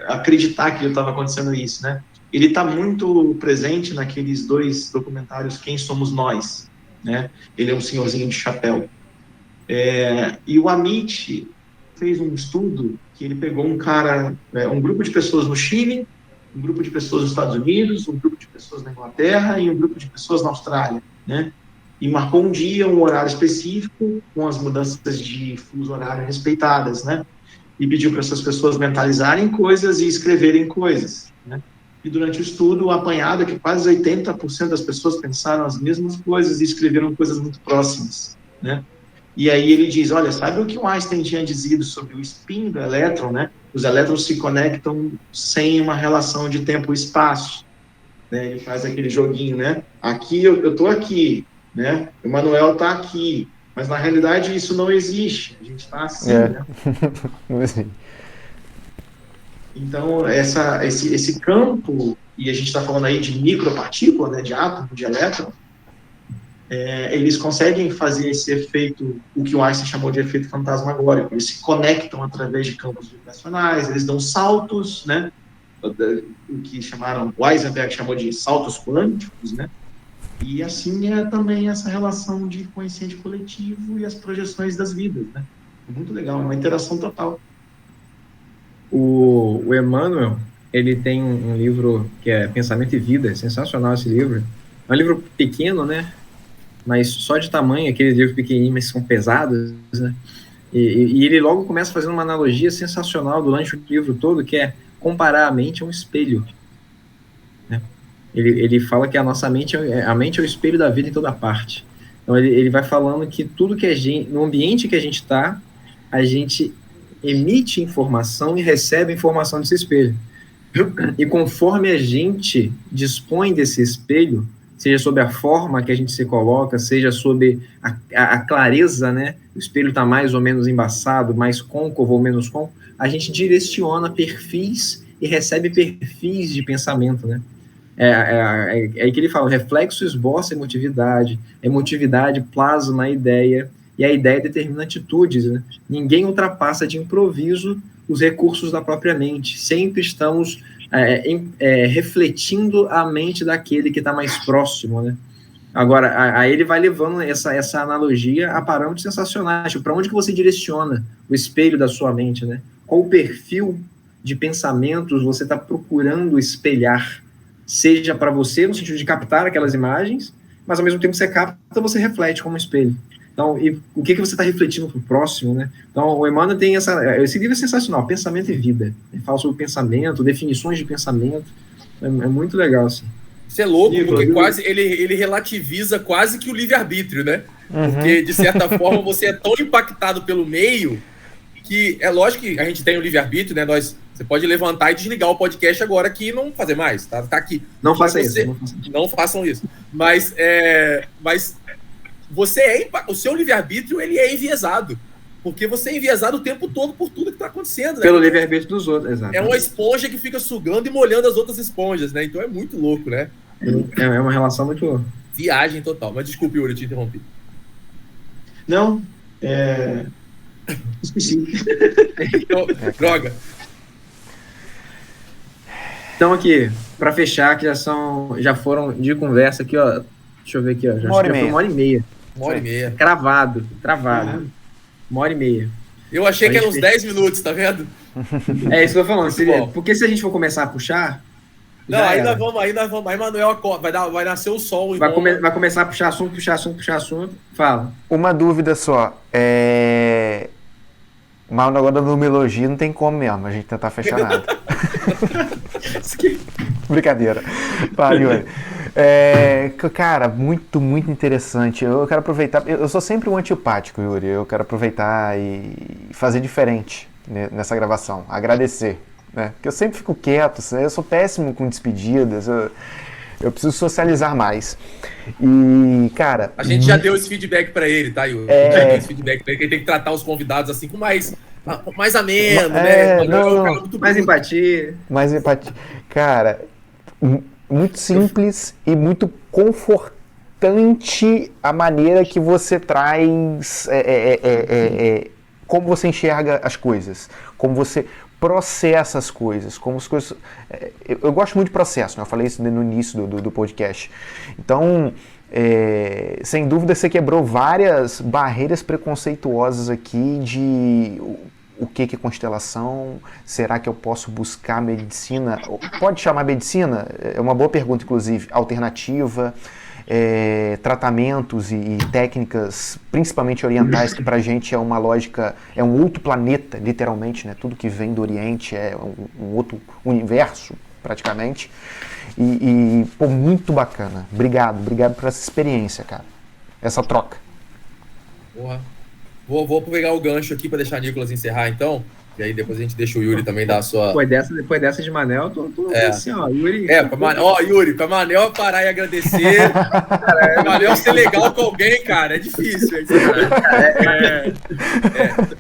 acreditar que estava acontecendo isso, né? Ele está muito presente naqueles 2 documentários Quem Somos Nós, né? Ele é um senhorzinho de chapéu. E o Amit fez um estudo que ele pegou um grupo de pessoas no Chile, um grupo de pessoas nos Estados Unidos, um grupo de pessoas na Inglaterra e um grupo de pessoas na Austrália, né? E marcou um dia, um horário específico, com as mudanças de fuso horário respeitadas, né? E pediu para essas pessoas mentalizarem coisas e escreverem coisas, né? E durante o estudo, o apanhado é que quase 80% das pessoas pensaram as mesmas coisas e escreveram coisas muito próximas, né? E aí ele diz, olha, sabe o que o Einstein tinha dizido sobre o spin do elétron, né? Os elétrons se conectam sem uma relação de tempo e espaço, né? Ele faz aquele joguinho, né? Aqui, eu estou aqui, né? O Manuel está aqui, mas na realidade isso não existe, a gente está assim, né? Não existe. Então, esse campo, e a gente está falando aí de micropartícula, né, de átomo, de elétron, eles conseguem fazer esse efeito, o que o Einstein chamou de efeito fantasmagórico. Eles se conectam através de campos vibracionais, eles dão saltos, né, o que o Heisenberg chamou de saltos quânticos, né, e assim é também essa relação de consciente coletivo e as projeções das vidas, né. É muito legal, uma interação total. O Emmanuel, ele tem um livro que é Pensamento e Vida, é sensacional esse livro. É um livro pequeno, né? Mas só de tamanho, aqueles livros pequenininhos, mas são pesados, né? E ele logo começa fazendo uma analogia sensacional durante o livro todo, que é comparar a mente a um espelho, né? Ele fala que a mente é o espelho da vida em toda parte. Então ele vai falando que tudo que no ambiente que a gente está, a gente emite informação e recebe informação desse espelho. E conforme a gente dispõe desse espelho, seja sob a forma que a gente se coloca, seja sob a clareza, né? O espelho está mais ou menos embaçado, mais côncavo ou menos côncavo, a gente direciona perfis e recebe perfis de pensamento, né? É aí que ele fala, o reflexo esboça emotividade plasma a ideia, e a ideia determina atitudes, né? Ninguém ultrapassa de improviso os recursos da própria mente. Sempre estamos refletindo a mente daquele que está mais próximo, né? Agora, aí ele vai levando essa analogia a parâmetros sensacionais. Para onde que você direciona o espelho da sua mente, né? Qual o perfil de pensamentos você está procurando espelhar? Seja para você, no sentido de captar aquelas imagens, mas ao mesmo tempo que você capta, você reflete como espelho. Então, o que você está refletindo para o próximo, né? Então, o Emmanuel tem esse livro é sensacional, Pensamento e Vida. Ele fala sobre pensamento, definições de pensamento. É muito legal, assim. Isso é louco, porque quase ele relativiza quase que o livre-arbítrio, né? Uhum. Porque, de certa forma, você é tão impactado pelo meio que é lógico que a gente tem o livre-arbítrio, né? Você pode levantar e desligar o podcast agora aqui e não fazer mais, tá aqui. Não faça isso. Não façam isso. Mas o seu livre-arbítrio, ele é enviesado. Porque você é enviesado o tempo todo por tudo que está acontecendo, né? Pelo livre-arbítrio dos outros, exato. É uma esponja que fica sugando e molhando as outras esponjas, né? Então é muito louco, né? É uma relação muito... Viagem total. Mas desculpe, Yuri, eu te interrompi. Não, esqueci. Droga. Então aqui, para fechar, que já foram de conversa aqui, ó. Deixa eu ver aqui, ó. Já foi 1h30. 1h30. Travado. 1h30. Eu achei que eram uns 10 minutos, tá vendo? É isso que eu tô falando. Porque se a gente for começar a puxar... Não, ainda vamos. Aí Manuel vai nascer o sol. Vai começar a puxar assunto. Fala. Uma dúvida só. Mas agora no numerologia não tem como mesmo a gente tentar fechar nada. Brincadeira. Vai, Yuri. Cara, muito, muito interessante. Eu quero aproveitar. Eu sou sempre um antipático, Yuri. Eu quero aproveitar e fazer diferente nessa gravação. Agradecer. Né? Porque eu sempre fico quieto. Eu sou péssimo com despedidas. Eu preciso socializar mais. E, cara... A gente já deu esse feedback pra ele, tá, Yuri? A gente já deu esse feedback pra ele, que ele tem que tratar os convidados assim com mais ameno, né? Mais empatia. Mais empatia. Cara, muito simples e muito confortante a maneira que você traz... como você enxerga as coisas. Como você... processa as coisas, como as coisas... Eu gosto muito de processo, né? Eu falei isso no início do podcast. Então, sem dúvida, você quebrou várias barreiras preconceituosas aqui de o que é constelação, será que eu posso buscar medicina? Pode chamar medicina? É uma boa pergunta, inclusive, alternativa, tratamentos e técnicas, principalmente orientais, que pra gente é uma lógica, é um outro planeta, literalmente, né? Tudo que vem do Oriente é um outro universo, praticamente. Pô, muito bacana. Obrigado por essa experiência, cara. Essa troca. Porra. Vou pegar o gancho aqui para deixar a Nicolas encerrar, então. E aí depois a gente deixa o Yuri também dar a sua... Depois dessa de Manel, tô assim, ó. Yuri... Yuri, pra Manel parar e agradecer. Pra Manel ser legal com alguém, cara, é difícil.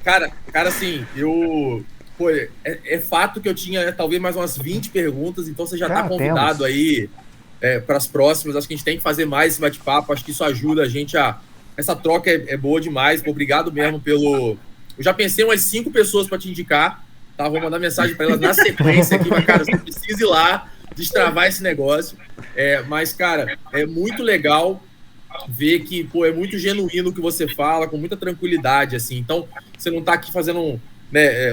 Cara, assim, eu... Pô, é fato que eu tinha talvez mais umas 20 perguntas, então você já tá convidado aí para as próximas. Acho que a gente tem que fazer mais esse bate-papo, acho que isso ajuda a gente a... Essa troca é boa demais, obrigado mesmo pelo... Eu já pensei umas 5 pessoas para te indicar, tá? Vou mandar mensagem para elas na sequência aqui, mas, cara, você precisa ir lá destravar esse negócio. Mas, cara, é muito legal ver que, pô, é muito genuíno o que você fala, com muita tranquilidade, assim. Então, você não tá aqui fazendo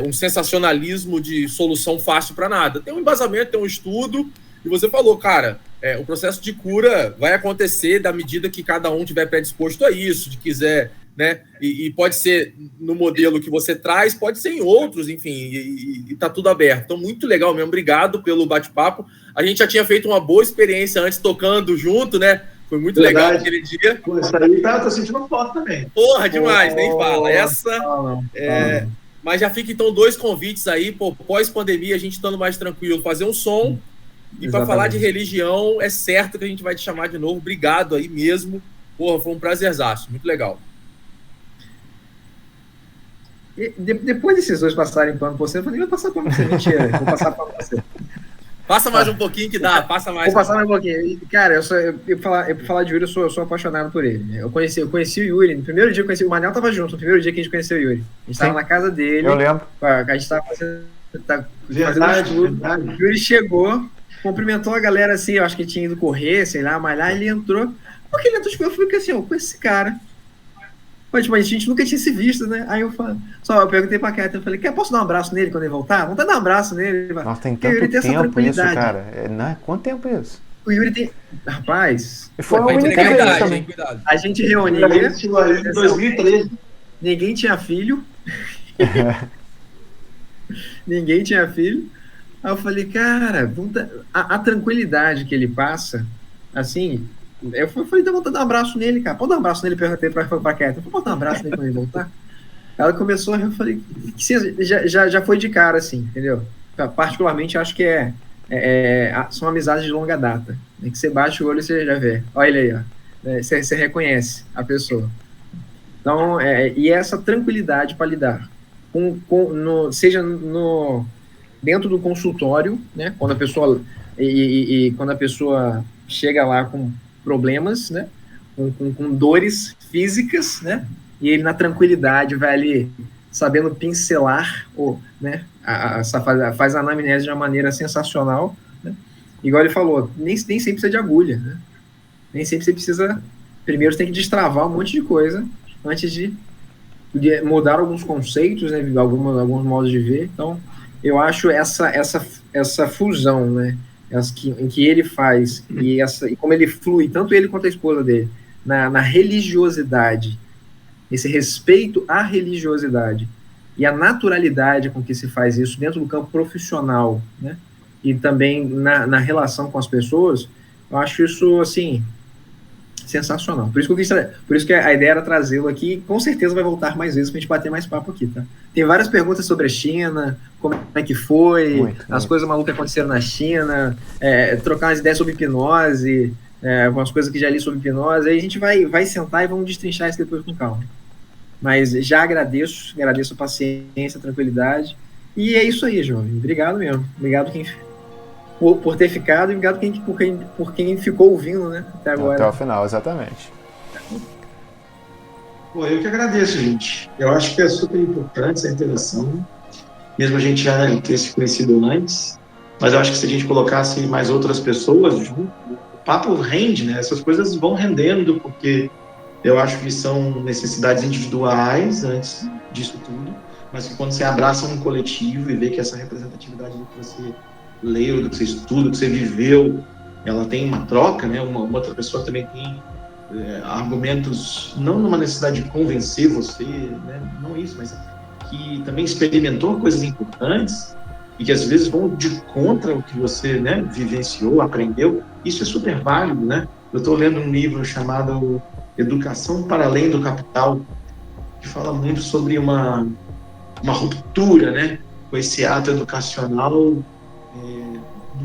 um sensacionalismo de solução fácil para nada. Tem um embasamento, tem um estudo, e você falou, cara, o processo de cura vai acontecer da medida que cada um tiver predisposto a isso, de quiser... Né? E pode ser no modelo que você traz, pode ser em outros, enfim, e tá tudo aberto. Então, muito legal mesmo, obrigado pelo bate-papo. A gente já tinha feito uma boa experiência antes tocando junto, né? Foi muito legal aquele dia. Pô, isso aí tá sentindo foto também. Porra, demais, nem fala. Mas já fica então 2 convites aí, pô, pós-pandemia, a gente estando mais tranquilo, fazer um som. E para falar de religião, é certo que a gente vai te chamar de novo. Obrigado aí mesmo. Porra, foi um prazerzaço, muito legal. Depois desses 2 passarem pano por você, eu falei, vai passar pano por você, mentira, vou passar pano por você. Passa mais um pouquinho que dá, passa mais. Vou passar mais um pouquinho. Cara, eu falar de Yuri, eu sou apaixonado por ele. Eu conheci o Yuri, no primeiro dia que eu conheci, o Manel tava junto, no primeiro dia que a gente conheceu o Yuri. A gente tava na casa dele. Eu lembro. A gente tava fazendo Verdade. O Yuri chegou, cumprimentou a galera assim, eu acho que tinha ido correr, sei lá, malhar, ele entrou. Porque ele entrou, eu fiquei assim, ó, com esse cara. Mas, tipo, a gente nunca tinha se visto, né? Aí eu perguntei pra Kétia, eu falei, posso dar um abraço nele quando ele voltar? Vamos dar um abraço nele. Nossa, tem tanto tempo isso, cara. Quanto tempo é isso? O Yuri tem... Rapaz... Foi uma única vez também. A gente reunia... Em 2013. Ninguém tinha filho. Ninguém tinha filho. Aí eu falei, cara, a tranquilidade que ele passa, assim... Eu falei, então vou dar um abraço nele, cara. Pode dar um abraço nele, perguntei pra Kétia. Pode dar um abraço nele quando ele voltar? Ela começou, eu falei, já foi de cara, assim, entendeu? Particularmente, acho que são amizades de longa data. Né? Que você bate o olho e você já vê. Olha ele aí, ó. Você reconhece a pessoa. Então, e essa tranquilidade para lidar, seja dentro do consultório, né? Quando a pessoa... quando a pessoa chega lá com problemas, né? Com dores físicas, né? E ele na tranquilidade vai ali sabendo pincelar, né? Faz a anamnese de uma maneira sensacional, né? Igual ele falou, nem sempre precisa de agulha, né? Nem sempre você precisa... Primeiro você tem que destravar um monte de coisa antes de mudar alguns conceitos, né? Alguns modos de ver. Então, eu acho essa fusão, né? Em que ele faz e como ele flui, tanto ele quanto a esposa dele, na religiosidade, esse respeito à religiosidade e a naturalidade com que se faz isso dentro do campo profissional, né? E também na relação com as pessoas, eu acho isso, assim, sensacional. Por isso que a ideia era trazê-lo aqui. Com certeza vai voltar mais vezes para a gente bater mais papo aqui, tá? Tem várias perguntas sobre a China, como é que foi, as coisas malucas que aconteceram na China, trocar umas ideias sobre hipnose, algumas coisas que já li sobre hipnose. Aí a gente vai sentar e vamos destrinchar isso depois com calma. Mas já agradeço a paciência, a tranquilidade. E é isso aí, jovem. Obrigado mesmo. Obrigado por ter ficado e obrigado por quem ficou ouvindo, né? Até agora. Até o final, exatamente. Pô, eu que agradeço, gente. Eu acho que é super importante essa interação, mesmo a gente já ter se conhecido antes, mas eu acho que se a gente colocasse mais outras pessoas junto, o papo rende, né? Essas coisas vão rendendo, porque eu acho que são necessidades individuais antes disso tudo, mas que quando você abraça um coletivo e vê que essa representatividade do que você leu, do que você estuda, do que você viveu, ela tem uma troca, né? Uma outra pessoa também tem argumentos, não numa necessidade de convencer você, né? Não isso, mas que também experimentou coisas importantes e que às vezes vão de contra o que você, né, vivenciou, aprendeu. Isso é super válido, né? Eu estou lendo um livro chamado Educação para Além do Capital, que fala muito sobre uma ruptura, né, com esse ato educacional do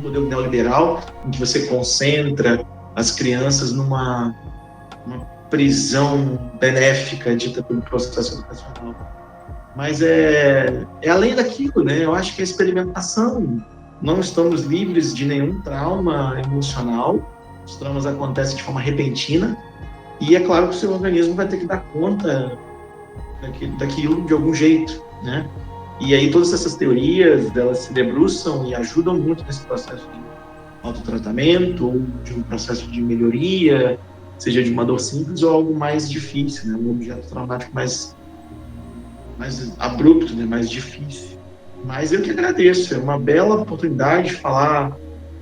modelo neoliberal, em que você concentra as crianças numa prisão benéfica dita pelo processo educacional. Mas é além daquilo, né? Eu acho que a experimentação, não estamos livres de nenhum trauma emocional, os traumas acontecem de forma repentina, e é claro que o seu organismo vai ter que dar conta daquilo de algum jeito, né? E aí todas essas teorias, elas se debruçam e ajudam muito nesse processo de autotratamento, ou de um processo de melhoria, seja de uma dor simples ou algo mais difícil, né? Um objeto traumático mais abrupto, né? Mais difícil. Mas eu que agradeço, é uma bela oportunidade de falar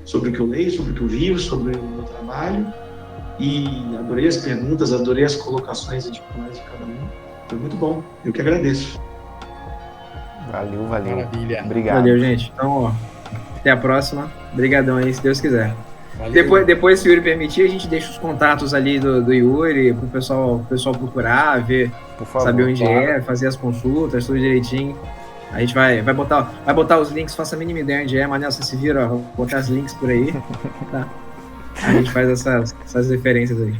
sobre o que eu leio, sobre o que eu vivo, sobre o meu trabalho, e adorei as perguntas, adorei as colocações individuais de cada um. Foi muito bom, eu que agradeço. Valeu. Maravilha. Obrigado. Valeu, gente. Então, ó, até a próxima. Obrigadão aí, se Deus quiser. Depois, se o Yuri permitir, a gente deixa os contatos ali do Yuri pro pessoal procurar, ver, por favor, saber onde fazer as consultas, tudo direitinho. A gente vai botar os links, faça a mínima ideia onde é, Manel, você se vira, ó, vou botar os links por aí. Tá. A gente faz essas referências aí.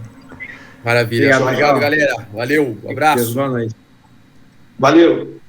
Maravilha. Obrigado, galera. Valeu, um abraço. Boa noite. Valeu.